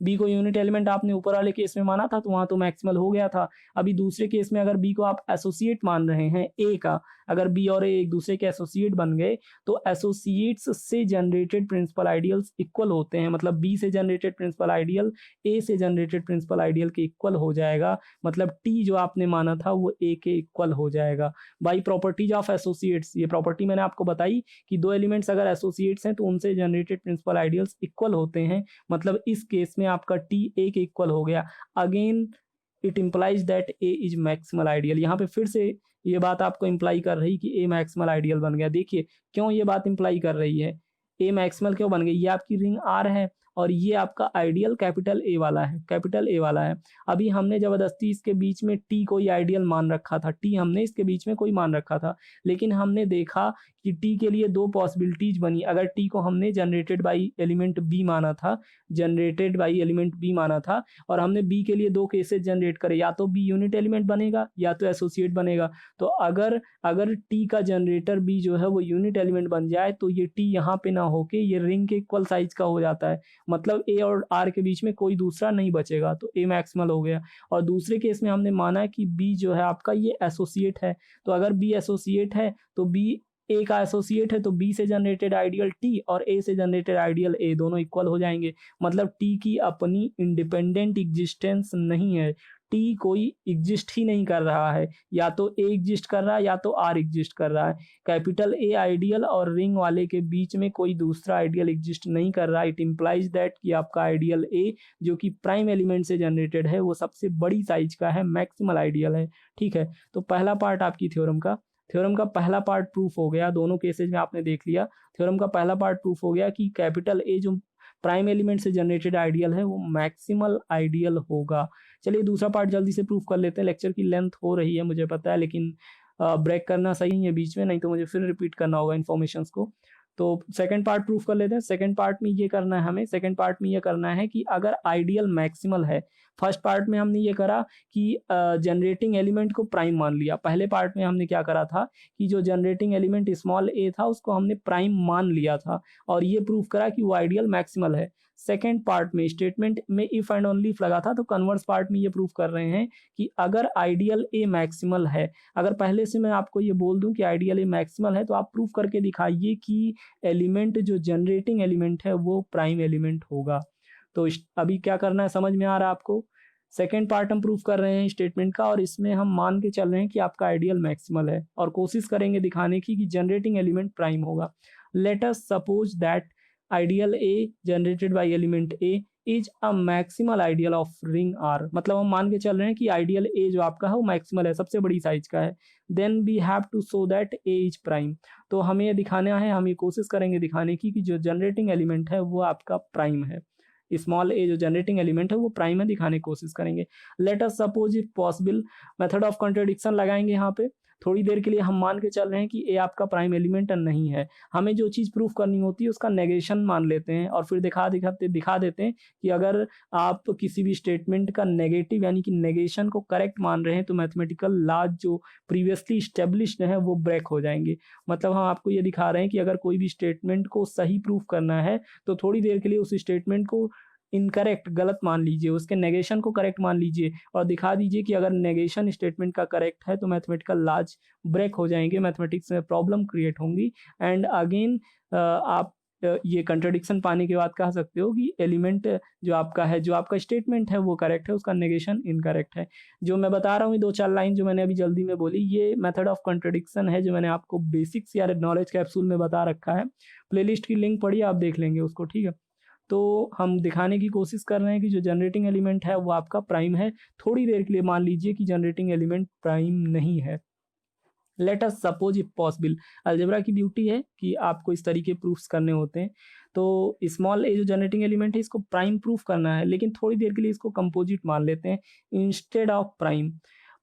बी को यूनिट एलिमेंट आपने ऊपर वाले केस में माना था तो वहां तो मैक्सिमल हो गया था। अभी दूसरे केस में अगर बी को आप एसोसिएट मान रहे हैं ए का, अगर बी और ए एक दूसरे के एसोसिएट बन गए, तो एसोसिएट्स से जनरेटेड प्रिंसिपल आइडियल्स इक्वल होते हैं। मतलब बी से जनरेटेड प्रिंसिपल आइडियल ए से जनरेटेड प्रिंसिपल आइडियल के इक्वल हो जाएगा। मतलब टी जो आपने माना था वो ए के इक्वल हो जाएगा बाई प्रॉपर्टीज ऑफ एसोसिएट्स। ये प्रॉपर्टी मैंने आपको बताई कि दो एलिमेंट्स अगर एसोसिएट्स हैं तो उनसे जनरेटेड प्रिंसिपल आइडियल्स इक्वल होते हैं। मतलब इस केस में आपका टी ए के इक्वल हो गया। Again it implies that A is maximal ideal. यहाँ पे फिर से ये बात आपको इम्प्लाई कर रही कि ए मैक्सिमल आइडियल बन गया। देखिए क्यों ये बात इम्प्लाई कर रही है, ए मैक्सिमल क्यों बन गई। ये आपकी रिंग आर है और ये आपका आइडियल कैपिटल ए वाला है, कैपिटल ए वाला है। अभी हमने जबरदस्ती इसके बीच में टी कोई आइडियल मान रखा था, टी हमने इसके बीच में कोई मान रखा था, लेकिन हमने देखा कि टी के लिए दो पॉसिबिलिटीज बनी। अगर टी को हमने जनरेटेड बाई एलिमेंट बी माना था, जनरेटेड बाई एलिमेंट बी माना था, और हमने बी के लिए दो केसेस जनरेट करे, या तो बी यूनिट एलिमेंट बनेगा या तो एसोसिएट बनेगा। तो अगर टी का जनरेटर बी जो है वो यूनिट एलिमेंट बन जाए तो ये टी यहाँ पे ना होके ये रिंग के इक्वल साइज का हो जाता है। मतलब ए और आर के बीच में कोई दूसरा नहीं बचेगा, तो ए मैक्सिमल हो गया। और दूसरे केस में हमने माना कि बी जो है आपका ये एसोसिएट है, तो अगर बी एसोसिएट है तो बी ए का एसोसिएट है, तो बी से जनरेटेड आइडियल टी और ए से जनरेटेड आइडियल ए दोनों इक्वल हो जाएंगे। मतलब टी की अपनी इंडिपेंडेंट एग्जिस्टेंस नहीं है, टी कोई एग्जिस्ट ही नहीं कर रहा है, या तो ए एग्जिस्ट कर रहा है या तो आर एग्जिस्ट कर रहा है। कैपिटल ए आइडियल और रिंग वाले के बीच में कोई दूसरा आइडियल एग्जिस्ट नहीं कर रहा। इट इम्प्लाइज दैट कि आपका आइडियल ए जो कि प्राइम एलिमेंट से जनरेटेड है वो सबसे बड़ी साइज का है, मैक्सिमल आइडियल है। ठीक है, तो पहला पार्ट आपकी थ्योरम का पहला पार्ट प्रूफ हो गया। दोनों केसेज में आपने देख लिया, थ्योरम का पहला पार्ट प्रूफ हो गया कि कैपिटल ए जो प्राइम एलिमेंट से जनरेटेड आइडियल है वो मैक्सिमल आइडियल होगा। चलिए दूसरा पार्ट जल्दी से प्रूफ कर लेते हैं। लेक्चर की लेंथ हो रही है मुझे पता है, लेकिन ब्रेक करना सही है बीच में, नहीं तो मुझे फिर रिपीट करना होगा इन्फॉर्मेशंस को। तो सेकंड पार्ट प्रूफ कर लेते हैं। सेकंड पार्ट में ये करना है हमें, सेकंड पार्ट में ये करना है कि अगर आइडियल मैक्सिमल है, फर्स्ट पार्ट में हमने ये करा कि जनरेटिंग एलिमेंट को प्राइम मान लिया। पहले पार्ट में हमने क्या करा था कि जो जनरेटिंग एलिमेंट स्मॉल ए था उसको हमने प्राइम मान लिया था और ये प्रूफ करा कि वो आइडियल मैक्सिमल है। सेकेंड पार्ट में स्टेटमेंट में इफ एंड ओनली इफ लगा था, तो कन्वर्स पार्ट में ये प्रूफ कर रहे हैं कि अगर आइडियल ए मैक्सिमल है, अगर पहले से मैं आपको ये बोल दूं कि आइडियल ए मैक्सिमल है, तो आप प्रूफ करके दिखाइए कि एलिमेंट जो जनरेटिंग एलिमेंट है वो प्राइम एलिमेंट होगा। तो अभी क्या करना है समझ में आ रहा है आपको। सेकेंड पार्ट हम प्रूफ कर रहे हैं स्टेटमेंट का, और इसमें हम मान के चल रहे हैं कि आपका आइडियल मैक्सिमल है और कोशिश करेंगे दिखाने की कि जनरेटिंग एलिमेंट प्राइम होगा। Let us suppose that ideal A generated by element A is a maximal ideal of ring R. मतलब हम मान के चल रहे हैं कि आइडियल ए जो आपका है वो मैक्सिमल है, सबसे बड़ी साइज का है। Then we have to show that A is prime. तो हमें ये दिखाना है, हम ये कोशिश करेंगे दिखाने की कि जो जनरेटिंग एलिमेंट है वो आपका प्राइम है। स्मॉल ए जो जनरेटिंग एलिमेंट है वो प्राइम है, दिखाने की कोशिश करेंगे। Late us suppose if possible, method of contradiction लगाएंगे यहाँ पे। थोड़ी देर के लिए हम मान के चल रहे हैं कि ए आपका प्राइम एलिमेंट नहीं है। हमें जो चीज़ प्रूफ करनी होती है उसका नेगेशन मान लेते हैं और फिर दिखा देते हैं कि अगर आप किसी भी स्टेटमेंट का नेगेटिव यानी कि नेगेशन को करेक्ट मान रहे हैं तो मैथमेटिकल लॉज जो प्रीवियसली एस्टेब्लिश्ड हैं वो ब्रेक हो जाएँगे। मतलब हम आपको ये दिखा रहे हैं कि अगर कोई भी स्टेटमेंट को सही प्रूफ करना है तो थोड़ी देर के लिए उस स्टेटमेंट को इनकरेक्ट गलत मान लीजिए, उसके नेगेशन को करेक्ट मान लीजिए और दिखा दीजिए कि अगर नेगेशन स्टेटमेंट का करेक्ट है तो मैथमेटिकल लॉज ब्रेक हो जाएँगे, मैथमेटिक्स में प्रॉब्लम क्रिएट होंगी एंड अगेन आप ये कंट्राडिक्शन पाने के बाद कह सकते हो कि एलिमेंट जो आपका है, जो आपका स्टेटमेंट है वो करेक्ट है, उसका नेगेशन इनकरेक्ट है। जो मैं बता रहा हूँ ये 2-4 लाइन जो मैंने अभी जल्दी में बोली, ये मेथड ऑफ कंट्राडिक्शन है जो मैंने आपको बेसिक्स या नॉलेज कैप्सूल में बता रखा है। प्लेलिस्ट की लिंक पढ़िए, आप देख लेंगे उसको, ठीक है। तो हम दिखाने की कोशिश कर रहे हैं कि जो जनरेटिंग एलिमेंट है वो आपका प्राइम है। थोड़ी देर के लिए मान लीजिए कि जनरेटिंग एलिमेंट प्राइम नहीं है। Late us suppose if possible. Algebra की ब्यूटी है कि आपको इस तरीके प्रूफ्स करने होते हैं। तो स्मॉल ए जो जनरेटिंग एलिमेंट है इसको प्राइम प्रूफ करना है, लेकिन थोड़ी देर के लिए इसको कंपोजिट मान लेते हैं instead of prime.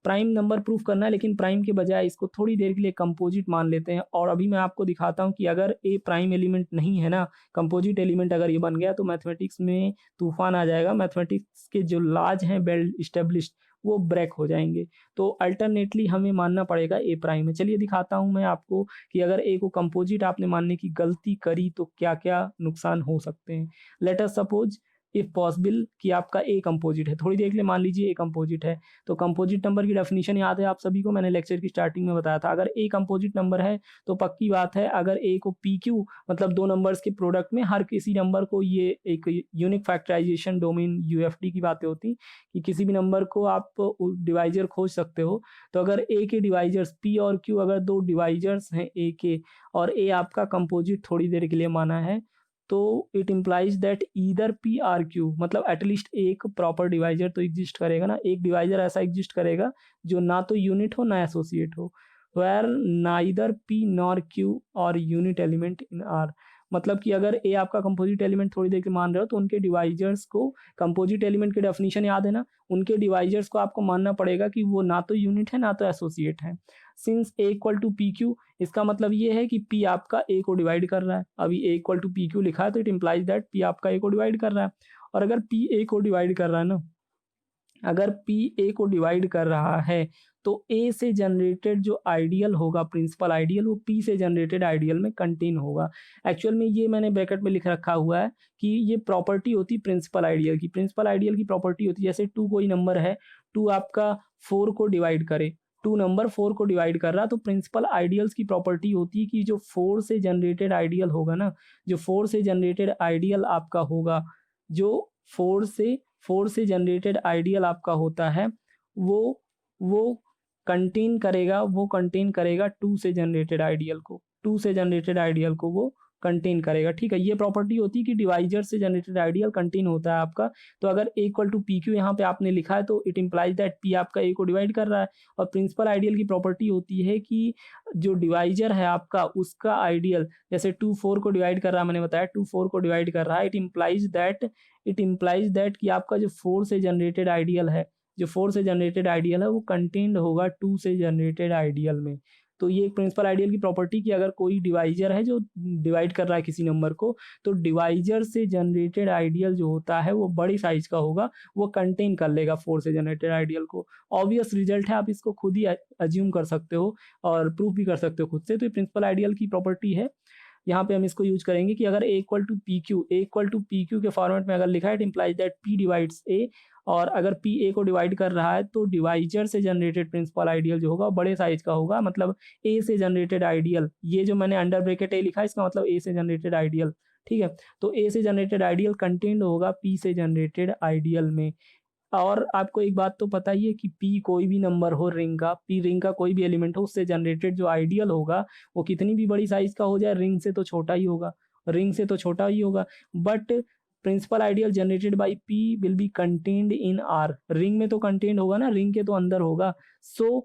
Prime number proof करना है लेकिन प्राइम के बजाय इसको थोड़ी देर के लिए कंपोजिट मान लेते हैं। और अभी मैं आपको दिखाता हूँ कि अगर ए प्राइम एलिमेंट नहीं है ना, कंपोजिट एलिमेंट अगर ये बन गया तो मैथमेटिक्स में तूफान आ जाएगा। मैथमेटिक्स के जो लॉज हैं वेल इस्टेब्लिश्ड वो ब्रेक हो जाएंगे। तो अल्टरनेटली हमें मानना पड़ेगा ए प्राइम है। चलिए दिखाता हूँ मैं आपको कि अगर ए को कंपोजिट आपने मानने की गलती करी तो क्या क्या नुकसान हो सकते हैं। Late us suppose if possible कि आपका ए कंपोजिट है। थोड़ी देर के लिए मान लीजिए ए कंपोजिट है। तो कंपोजिट नंबर की डेफिनेशन याद है आप सभी को, मैंने लेक्चर की स्टार्टिंग में बताया था। अगर ए कंपोजिट नंबर है तो पक्की बात है अगर ए को पी क्यू मतलब दो नंबर्स के प्रोडक्ट में हर किसी नंबर को, ये एक यूनिक फैक्टराइजेशन डोमेन यूएफडी की बातें होती कि किसी भी नंबर को आप डिवाइजर खोज सकते हो। तो अगर ए के डिवाइजर्स पी और क्यू अगर दो डिवाइजर्स हैं ए के और ए आपका कंपोजिट थोड़ी देर के लिए माना है तो it implies that either P R Q मतलब एटलीस्ट एक प्रॉपर डिवाइजर तो एग्जिस्ट करेगा ना। एक डिवाइजर ऐसा एग्जिस्ट करेगा जो ना तो यूनिट हो ना एसोसिएट हो, where neither P nor Q और यूनिट एलिमेंट इन आर। मतलब कि अगर ए आपका कंपोजिट एलिमेंट थोड़ी देर के मान रहे हो तो उनके डिवाइजर्स को, कंपोजिट एलिमेंट की डेफिनेशन याद है ना, उनके डिवाइजर्स को आपको मानना पड़ेगा कि वो ना तो यूनिट है ना तो एसोसिएट है। Since A equal to P Q, इसका मतलब ये है कि पी आपका ए को डिवाइड कर रहा है। अभी ए इक्वल टू पी क्यू लिखा है तो इट इम्प्लाइज दैट पी आपका ए को डिवाइड कर रहा है। और अगर पी ए को डिवाइड कर रहा है ना, अगर पी ए को डिवाइड कर रहा है तो ए से जनरेटेड जो आइडियल होगा, प्रिंसिपल आइडियल, वो पी से जनरेटेड आइडियल में कंटेन होगा। एक्चुअल में ये मैंने ब्रैकेट में लिख रखा हुआ है कि ये प्रॉपर्टी होती प्रिंसिपल आइडियल की। प्रिंसिपल आइडियल की प्रॉपर्टी होती जैसे 2 कोई नंबर है, 2 आपका 4 को डिवाइड करे, 2 नंबर 4 को डिवाइड कर रहा तो प्रिंसिपल आइडियल्स की प्रॉपर्टी होती है कि जो 4 से जनरेटेड आइडियल होगा ना, जो 4 से जनरेटेड आइडियल आपका होगा, जो 4 से जनरेटेड आइडियल आपका होता है वो कंटेन करेगा 2 से जनरेटेड आइडियल को, 2 से जनरेटेड आइडियल को वो कंटेन करेगा। ठीक है, ये प्रॉपर्टी होती है कि डिवाइजर से जनरेटेड आइडियल कंटेन होता है आपका। तो अगर a equal to P Q यहाँ पे आपने लिखा है तो इट इम्प्लाइज दैट पी आपका ए को डिवाइड कर रहा है। और प्रिंसिपल आइडियल की प्रॉपर्टी होती है कि जो डिवाइजर है आपका उसका आइडियल, जैसे 2 4 को डिवाइड कर रहा है, मैंने बताया 2 4 को डिवाइड कर रहा है, इट इम्प्लाइज दैट कि आपका जो 4 से जनरेटेड आइडियल है, जो 4 से जनरेटेड आइडियल है वो कंटेन्ड होगा 2 से जनरेटेड आइडियल में। तो ये एक प्रिंसिपल आइडियल की प्रॉपर्टी कि अगर कोई डिवाइजर है जो डिवाइड कर रहा है किसी नंबर को तो डिवाइजर से जनरेटेड आइडियल जो होता है वो बड़ी साइज का होगा, वो कंटेन कर लेगा 4 से जनरेटेड आइडियल को। ऑब्वियस रिजल्ट है, आप इसको खुद ही अज्यूम कर सकते हो और प्रूफ भी कर सकते हो खुद से। तो ये प्रिंसिपल आइडियल की प्रॉपर्टी है। यहाँ पे हम इसको यूज करेंगे कि अगर a equal to P q के फॉर्मेट में अगर लिखा है, it implies that p divides a. और अगर पी ए को डिवाइड कर रहा है तो डिवाइजर से जनरेटेड प्रिंसिपल आइडियल जो होगा बड़े साइज का होगा, मतलब ए से जनरेटेड आइडियल, ये जो मैंने अंडर ब्रैकेट ए लिखा है इसका मतलब ए से जनरेटेड आइडियल। ठीक है, तो ए से जनरेटेड आइडियल कंटेन्ड होगा पी से जनरेटेड आइडियल में। और आपको एक बात तो पता ही है कि पी कोई भी नंबर हो रिंग का, पी रिंग का कोई भी एलिमेंट हो, उससे जनरेटेड जो आइडियल होगा वो कितनी भी बड़ी साइज का हो जाए रिंग से तो छोटा ही होगा, but principal ideal generated by P will be contained in R. Ring में तो कंटेन्ड होगा ना, रिंग के तो अंदर होगा। सो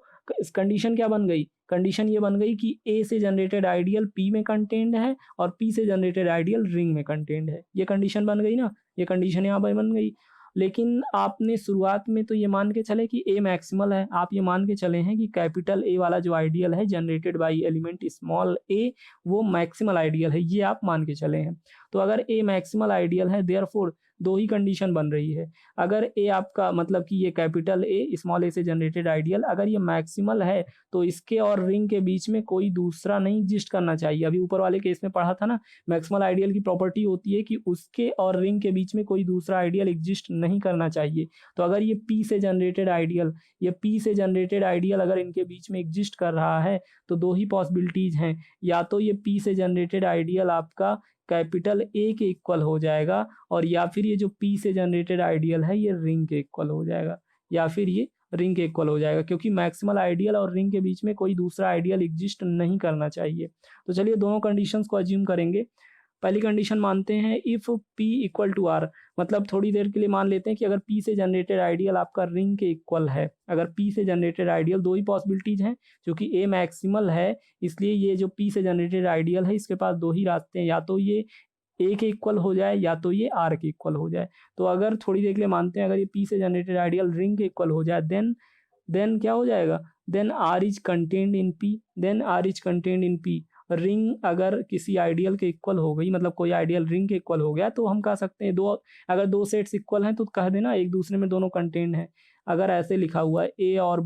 कंडीशन क्या बन गई? कंडीशन ये बन गई कि ए से जनरेटेड आइडियल पी में कंटेन्ड है और पी से जनरेटेड आइडियल रिंग में कंटेन्ड है। ये कंडीशन बन गई ना, ये कंडीशन यहाँ पर बन गई। लेकिन आपने शुरुआत में तो ये मान के चले कि ए मैक्सिमल है, आप ये मान के चले हैं कि कैपिटल ए वाला जो आइडियल है जनरेटेड बाय एलिमेंट स्मॉल ए वो मैक्सिमल आइडियल है, ये आप मान के चले हैं। तो अगर ए मैक्सिमल आइडियल है देयरफॉर दो ही कंडीशन बन रही है। अगर ए आपका मतलब कि ये कैपिटल ए स्मॉल ए से जनरेटेड आइडियल अगर ये मैक्सिमल है तो इसके और रिंग के बीच में कोई दूसरा नहीं एग्जिस्ट करना चाहिए। अभी ऊपर वाले केस में पढ़ा था ना, मैक्सिमल आइडियल की प्रॉपर्टी होती है कि उसके और रिंग के बीच में कोई दूसरा आइडियल एग्जिस्ट नहीं करना चाहिए। तो अगर ये पी से जनरेटेड आइडियल, ये पी से जनरेटेड आइडियल अगर इनके बीच में एग्जिस्ट कर रहा है तो दो ही पॉसिबिलिटीज हैं, या तो ये पी से जनरेटेड आइडियल आपका कैपिटल ए के इक्वल हो जाएगा और या फिर ये जो पी से जनरेटेड आइडियल है ये रिंग के इक्वल हो जाएगा, या फिर ये रिंग के इक्वल हो जाएगा, क्योंकि मैक्सिमल आइडियल और रिंग के बीच में कोई दूसरा आइडियल एग्जिस्ट नहीं करना चाहिए। तो चलिए दोनों कंडीशंस को अज्यूम करेंगे। पहली कंडीशन मानते हैं if P equal to R, मतलब थोड़ी देर के लिए मान लेते हैं कि अगर पी से जनरेटेड आइडियल आपका रिंग के इक्वल है, अगर पी से जनरेटेड आइडियल दो ही पॉसिबिलिटीज हैं, क्योंकि ए मैक्सिमल है इसलिए ये जो पी से जनरेटेड आइडियल है इसके पास दो ही रास्ते हैं, या तो ये ए के इक्वल हो जाए या तो ये आर के इक्वल हो जाए। तो अगर थोड़ी देर के लिए मानते हैं अगर ये पी से जनरेटेड आइडियल रिंग के इक्वल हो जाए देन क्या हो जाएगा, then R is contained in P, then R is contained in P. Ring अगर किसी आइडियल के इक्वल हो गई, मतलब कोई आइडियल रिंग के इक्वल हो गया तो हम कह सकते हैं अगर दो सेट्स इक्वल हैं तो कह देना एक दूसरे में दोनों कंटेन्ड हैं। अगर ऐसे लिखा हुआ है ए और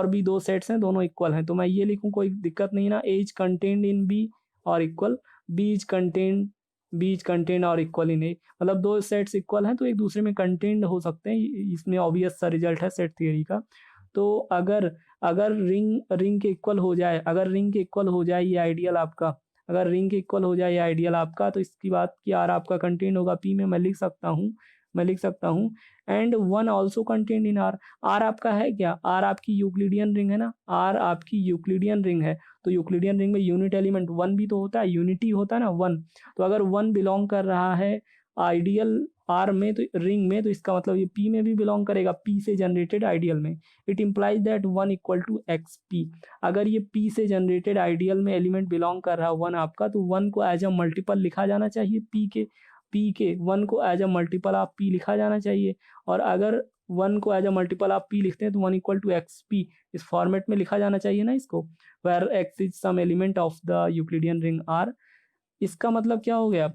बी दो सेट्स हैं दोनों इक्वल हैं तो मैं ये लिखूं कोई दिक्कत नहीं ना, ए इज कंटेन्ड इन बी और इक्वल, बी इज कंटेन्ड और इक्वल इन ए, मतलब दो सेट्स इक्वल हैं तो एक दूसरे में कंटेन्ड हो सकते हैं, इसमें ऑब्वियस सा रिजल्ट है सेट थ्योरी का। तो अगर अगर रिंग के इक्वल हो जाए, अगर रिंग के इक्वल हो जाए ये आइडियल आपका, अगर रिंग के इक्वल हो जाए ये आइडियल आपका तो इसकी बात की आर आपका कंटेंट होगा पी में, मैं लिख सकता हूँ and one also contained in R. R आपका है क्या, आर आपकी यूक्लिडियन रिंग है ना, आर आपकी यूक्लिडियन रिंग है तो यूक्लिडियन रिंग में यूनिट एलिमेंट वन भी तो होता है, यूनिटी होता है ना वन। तो अगर वन बिलोंग कर रहा है आइडियल आर में तो रिंग में, तो इसका मतलब ये पी में भी बिलोंग करेगा, पी से जनरेटेड आइडियल में। It implies that one equal to x P. अगर ये पी से जनरेटेड आइडियल में एलिमेंट बिलोंग कर रहा है वन आपका तो वन को एज अ मल्टीपल लिखा जाना चाहिए पी के वन को एज अ मल्टीपल आप पी लिखा जाना चाहिए। और अगर वन को एज अ मल्टीपल आप पी लिखते हैं तो one equal to x P इस फॉर्मेट में लिखा जाना चाहिए ना इसको, where x is some element of the Euclidean ring R. इसका मतलब क्या हो गया,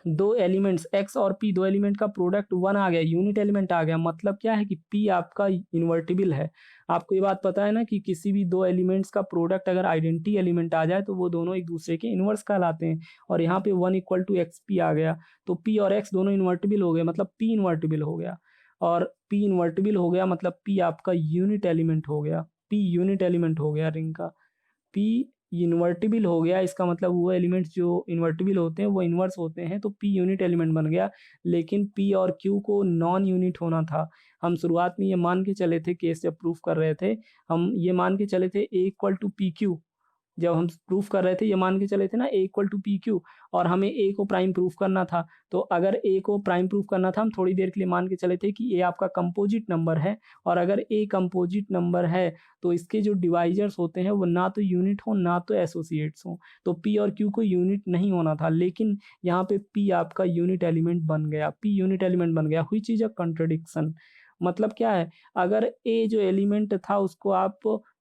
दो एलिमेंट्स एक्स और पी दो एलिमेंट का प्रोडक्ट वन आ गया, यूनिट एलिमेंट आ गया, मतलब क्या है कि पी आपका इन्वर्टिबल है। आपको ये बात पता है ना कि किसी भी दो एलिमेंट्स का प्रोडक्ट अगर आइडेंटिटी एलिमेंट आ जाए तो वो दोनों एक दूसरे के इन्वर्स कहलाते हैं। और यहाँ पे one equal to x p आ गया तो पी और एक्स दोनों इन्वर्टिबल हो गए, मतलब पी इन्वर्टिबल हो गया, और पी इन्वर्टिबल हो गया मतलब पी आपका यूनिट एलिमेंट हो गया, पी यूनिट एलिमेंट हो गया रिंग का, पी इन्वर्टिबल हो गया। इसका मतलब वो एलिमेंट्स जो इन्वर्टिबल होते हैं वो इन्वर्स होते हैं तो पी यूनिट एलिमेंट बन गया। लेकिन पी और क्यू को नॉन यूनिट होना था। हम शुरुआत में ये मान के चले थे, केस जब प्रूफ कर रहे थे हम ये मान के चले थे ए इक्वल टू पी क्यू, जब हम प्रूफ कर रहे थे ये मान के चले थे ना ए इक्वल टू पी क्यू, और हमें ए को प्राइम प्रूफ करना था। तो अगर ए को प्राइम प्रूफ करना था हम थोड़ी देर के लिए मान के चले थे कि ए आपका कंपोजिट नंबर है, और अगर ए कंपोजिट नंबर है तो इसके जो डिवाइजर्स होते हैं वो ना तो यूनिट हो ना तो एसोसिएट्स हो। तो पी और क्यू को यूनिट नहीं होना था, लेकिन यहाँ पे पी आपका यूनिट एलिमेंट बन गया, पी यूनिट एलिमेंट बन गया। हुई चीज़ है कंट्रडिक्शन। मतलब क्या है, अगर ए जो एलिमेंट था उसको आप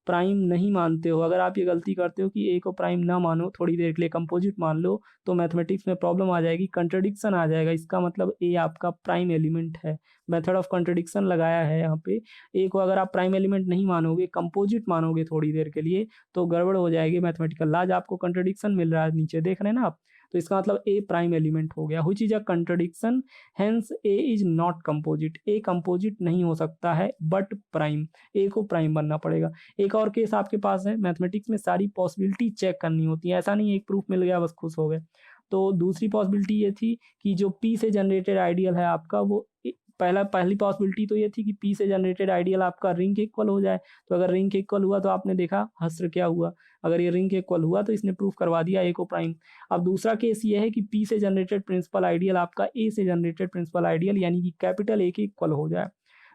प्राइम नहीं मानते हो, अगर आप ये गलती करते हो कि ए को प्राइम ना मानो, थोड़ी देर के लिए कंपोजिट मान लो, तो मैथमेटिक्स में प्रॉब्लम आ जाएगी, कंट्रडिक्शन आ जाएगा। इसका मतलब ए आपका प्राइम एलिमेंट है, मेथड ऑफ कंट्रडिक्शन लगाया है यहाँ पे। ए को अगर आप प्राइम एलिमेंट नहीं मानोगे, कंपोजिट मानोगे थोड़ी देर के लिए, तो गड़बड़ हो जाएगी मैथमेटिकल लॉज। आपको कंट्रडिक्शन मिल रहा है, नीचे देख रहे हैं ना आप, तो इसका मतलब ए प्राइम एलिमेंट हो गया। हुई चीज है contradiction, hence A is not composite. A composite नहीं हो सकता है बट प्राइम, ए को प्राइम बनना पड़ेगा। एक और केस आपके पास है, मैथमेटिक्स में सारी पॉसिबिलिटी चेक करनी होती है, ऐसा नहीं एक प्रूफ मिल गया बस खुश हो गए। तो दूसरी पॉसिबिलिटी ये थी कि जो पी से जनरेटेड आइडियल है आपका वो पहली पॉसिबिलिटी तो ये थी कि पी से जनरेटेड आइडियल आपका रिंग के इक्वल हो जाए। तो अगर रिंग के इक्वल हुआ तो आपने देखा हस्र क्या हुआ, अगर ये रिंग के इक्वल हुआ तो इसने प्रूफ करवा दिया ए को प्राइम। अब दूसरा केस ये है कि पी से जनरेटेड प्रिंसिपल आइडियल आपका ए से जनरेटेड प्रिंसिपल आइडियल यानी कि कैपिटल ए के इक्वल हो जाए।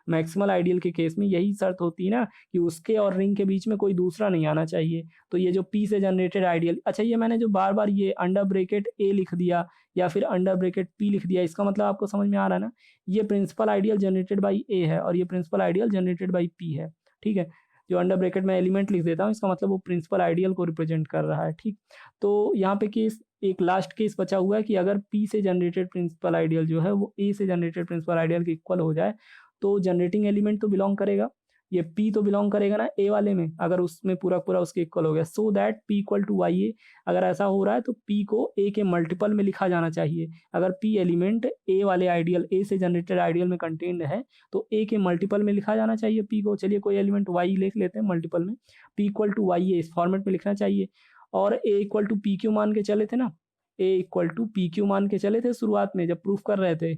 मैक्सिमल आइडियल के केस में यही शर्त होती है ना कि उसके और रिंग के बीच में कोई दूसरा नहीं आना चाहिए। तो ये जो P से जनरेटेड आइडियल, अच्छा ये मैंने जो बार-बार ये अंडर ब्रैकेट A लिख दिया या फिर अंडर ब्रैकेट P लिख दिया, इसका मतलब आपको समझ में आ रहा है ना? ये principal ideal generated by A है और ये principal ideal generated by P है, ठीक है? जो अंडर ब्रैकेट में एलिमेंट लिख देता हूँ, इसका मतलब वो प्रिंसिपल आइडियल को रिप्रेजेंट कर रहा है, ठीक? तो यहाँ पे केस एक लास्ट केस बचा हुआ है कि अगर P से जनरेटेड प्रिंसिपल आइडियल जो है वो A से जनरेटेड प्रिंसिपल आइडियल के इक्वल हो जाए, तो जनरेटिंग एलिमेंट तो बिलोंग करेगा, ये P तो बिलोंग करेगा ना A वाले में, अगर उसमें पूरा-पूरा उसके इक्वल हो गया, so that P equal to YA। अगर ऐसा हो रहा है तो P को A के मल्टीपल में लिखा जाना चाहिए। अगर P एलिमेंट A वाले आइडियल, A से जनरेटेड आइडियल में कंटेन्ड है, तो A के मल्टीपल में लिखा जाना चाहिए P को। चलिए कोई एलिमेंट Y लिख लेते हैं मल्टीपल में, P इक्वल टू YA इस फॉर्मेट में लिखना चाहिए। और A इक्वल टू PQ मान के चले थे ना, A इक्वल टू PQ मान के चले थे शुरुआत में जब प्रूफ कर रहे थे।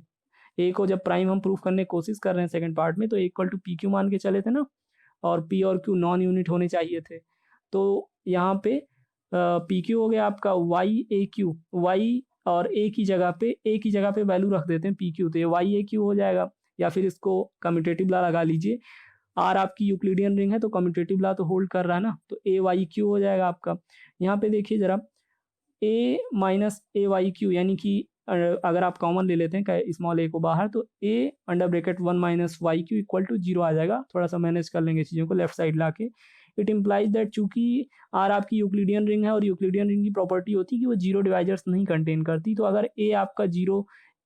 A को जब प्राइम हम प्रूफ करने की कोशिश कर रहे हैं सेकंड पार्ट में, तो A इक्वल टू PQ मान के चले थे ना, और P और Q नॉन यूनिट होने चाहिए थे। तो यहाँ पे PQ हो गया आपका YAQ, Y और A की जगह पे वैल्यू रख देते हैं PQ, तो ये YAQ हो जाएगा। या फिर इसको कम्यूटेटिव लॉ लगा लीजिए, R आपकी यूक्लिडियन रिंग है तो कम्यूटेटिव लॉ तो होल्ड कर रहा है ना, तो AYQ हो जाएगा आपका। यहाँ पे देखिए ज़रा, A माइनस AYQ यानी कि अगर आप कॉमन ले लेते हैं स्मॉल a को बाहर, तो A under bracket 1 minus YQ equal to 0 आ जाएगा। थोड़ा सा मैनेज कर लेंगे चीज़ों को लेफ्ट साइड ला के। इट इम्प्लाइज दैट चूंकि R आपकी यूक्लिडियन रिंग है और यूक्लिडियन रिंग की प्रॉपर्टी होती है कि वो जीरो डिवाइजर्स नहीं कंटेन करती, तो अगर A आपका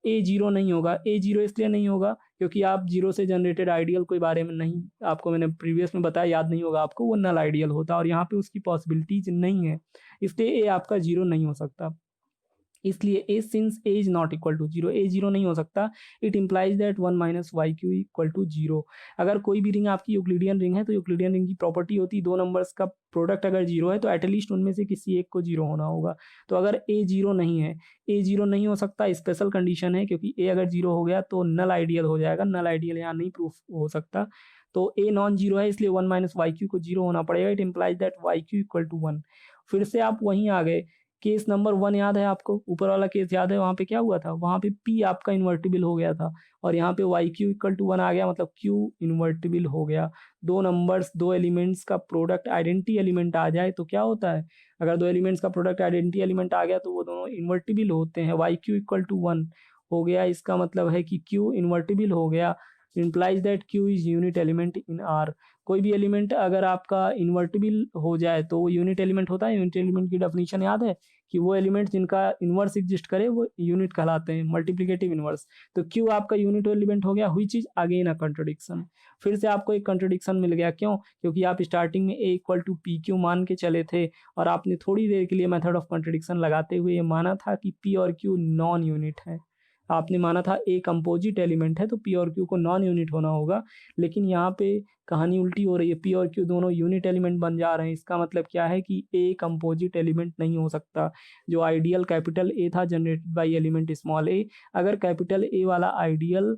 A0 नहीं होगा। A0 इसलिए नहीं होगा क्योंकि आप जीरो से जनरेटेड आइडियल के बारे में नहीं, आपको मैंने प्रीवियस में बताया, याद नहीं होगा आपको, वो नल आइडियल होता और यहाँ पे उसकी पॉसिबिलिटीज नहीं है, इसलिए A आपका जीरो नहीं हो सकता। इसलिए A since A is not equal to zero, A zero नहीं हो सकता। It implies that 1 minus YQ equal to zero. अगर कोई भी रिंग आपकी यूक्लिडियन रिंग है तो यूक्लिडियन रिंग की प्रॉपर्टी होती है दो नंबर्स का प्रोडक्ट अगर जीरो है तो एटलीस्ट उनमें से किसी एक को जीरो होना होगा। तो अगर A जीरो नहीं है, A जीरो नहीं हो सकता, स्पेशल कंडीशन है, क्योंकि A अगर जीरो हो गया तो नल आइडियल हो जाएगा, नल आइडियल यहाँ नहीं प्रूफ हो सकता। तो A नॉन जीरो है, इसलिए 1 माइनस YQ को जीरो होना पड़ेगा। It implies that YQ equal to 1। फिर से आप वहीं आ गए, केस नंबर 1 याद है आपको, ऊपर वाला केस याद है, वहाँ पे क्या हुआ था, वहाँ पे P आपका इन्वर्टिबल हो गया था और यहाँ पे YQ इक्वल टू 1 आ गया, मतलब Q इन्वर्टिबल हो गया। दो नंबर्स, दो एलिमेंट्स का प्रोडक्ट आइडेंटिटी एलिमेंट आ जाए तो क्या होता है, अगर दो एलिमेंट्स का प्रोडक्ट आइडेंटिटी एलिमेंट आ गया तो वो दोनों इन्वर्टिबल होते हैं। YQ इक्वल टू 1 हो गया, इसका मतलब है कि Q इन्वर्टिबल हो गया, implies that Q is unit element in R। कोई भी एलिमेंट अगर आपका इन्वर्टिबल हो जाए तो वो यूनिट एलिमेंट होता है। यूनिट एलिमेंट की डेफिनेशन याद है कि वो एलिमेंट जिनका इन्वर्स एग्जिस्ट करे वो यूनिट कहलाते हैं, मल्टीप्लिकेटिव इन्वर्स। तो Q आपका यूनिट एलिमेंट हो गया, which is again a contradiction. फिर से आपको एक कंट्राडिक्शन मिल गया, क्यों? क्योंकि आप स्टार्टिंग में A इक्वल टू PQ मान के चले थे और आपने थोड़ी देर के लिए मेथड ऑफ कंट्राडिक्शन लगाते हुए ये माना था कि P और Q नॉन यूनिट है। आपने माना था A कंपोजिट एलिमेंट है तो P और Q को नॉन यूनिट होना होगा, लेकिन यहाँ पे कहानी उल्टी हो रही है, P और Q दोनों यूनिट एलिमेंट बन जा रहे हैं। इसका मतलब क्या है कि A कंपोजिट एलिमेंट नहीं हो सकता। जो आइडियल कैपिटल A था generated by element small a, अगर कैपिटल A वाला आइडियल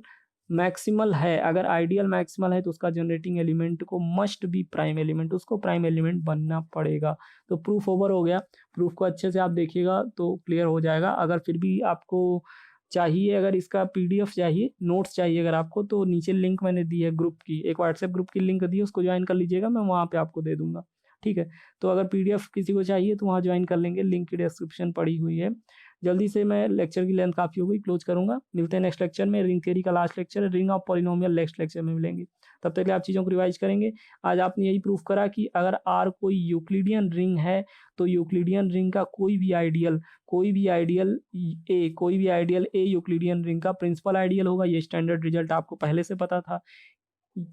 मैक्सिमल है, अगर आइडियल मैक्सिमल है तो उसका जनरेटिंग एलिमेंट को मस्ट बी प्राइम एलिमेंट, उसको प्राइम एलिमेंट बनना पड़ेगा। तो प्रूफ ओवर हो गया। प्रूफ को अच्छे से आप देखिएगा तो क्लियर हो जाएगा। अगर फिर भी आपको चाहिए, अगर इसका PDF चाहिए, नोट्स चाहिए अगर आपको, तो नीचे लिंक मैंने दी है ग्रुप की, एक व्हाट्सएप ग्रुप की लिंक दी है, उसको ज्वाइन कर लीजिएगा, मैं वहाँ पे आपको दे दूंगा, ठीक है। तो अगर PDF किसी को चाहिए तो वहाँ ज्वाइन कर लेंगे, लिंक की डिस्क्रिप्शन पड़ी हुई है। जल्दी से, मैं लेक्चर की लेंथ काफ़ी हो गई, क्लोज करूंगा। मिलते हैं नेक्स्ट लेक्चर में। रिंग थ्योरी का लास्ट लेक्चर है, ring of polynomial, next lecture में मिलेंगे। तब तक आप चीज़ों को रिवाइज करेंगे। आज आपने यही प्रूफ करा कि अगर R कोई यूक्लिडियन रिंग है तो यूक्लिडियन रिंग का कोई भी आइडियल A यूक्लिडियन रिंग का प्रिंसिपल आइडियल होगा। ये स्टैंडर्ड रिजल्ट आपको पहले से पता था।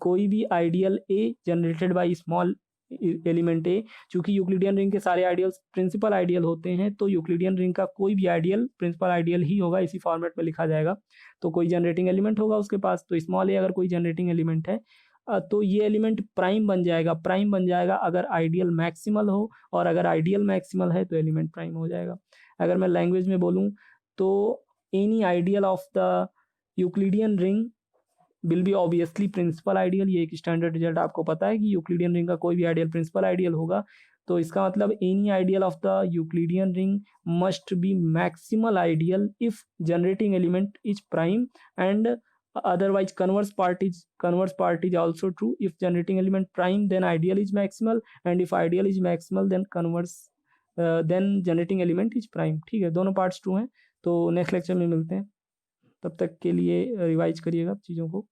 कोई भी ideal A generated by small element A, चूंकि यूक्लिडियन रिंग के सारे आइडियल्स प्रिंसिपल आइडियल होते हैं तो यूक्लिडियन रिंग का कोई भी आइडियल प्रिंसिपल आइडियल ही होगा, इसी फॉर्मेट में लिखा जाएगा। तो कोई जनरेटिंग एलिमेंट होगा उसके पास, तो स्मॉल a अगर कोई जनरेटिंग एलिमेंट है तो ये एलिमेंट प्राइम बन जाएगा अगर आइडियल मैक्सिमल हो, और अगर आइडियल मैक्सिमल है तो एलिमेंट प्राइम हो जाएगा। अगर मैं लैंग्वेज में बोलूँ तो any ideal of the Euclidean ring will be obviously principal ideal. ये एक स्टैंडर्ड रिजल्ट आपको पता है कि यूक्लिडियन रिंग का कोई भी आइडियल प्रिंसिपल आइडियल होगा। तो इसका मतलब any ideal of the Euclidean ring must be maximal ideal if generating element is prime and otherwise converse part is also true. If generating element prime then ideal is maximal, and if ideal is maximal then converse then generating element is prime। ठीक है, दोनों parts true हैं। तो next lecture में मिलते हैं, तब तक के लिए रिवाइज करिएगा चीज़ों को।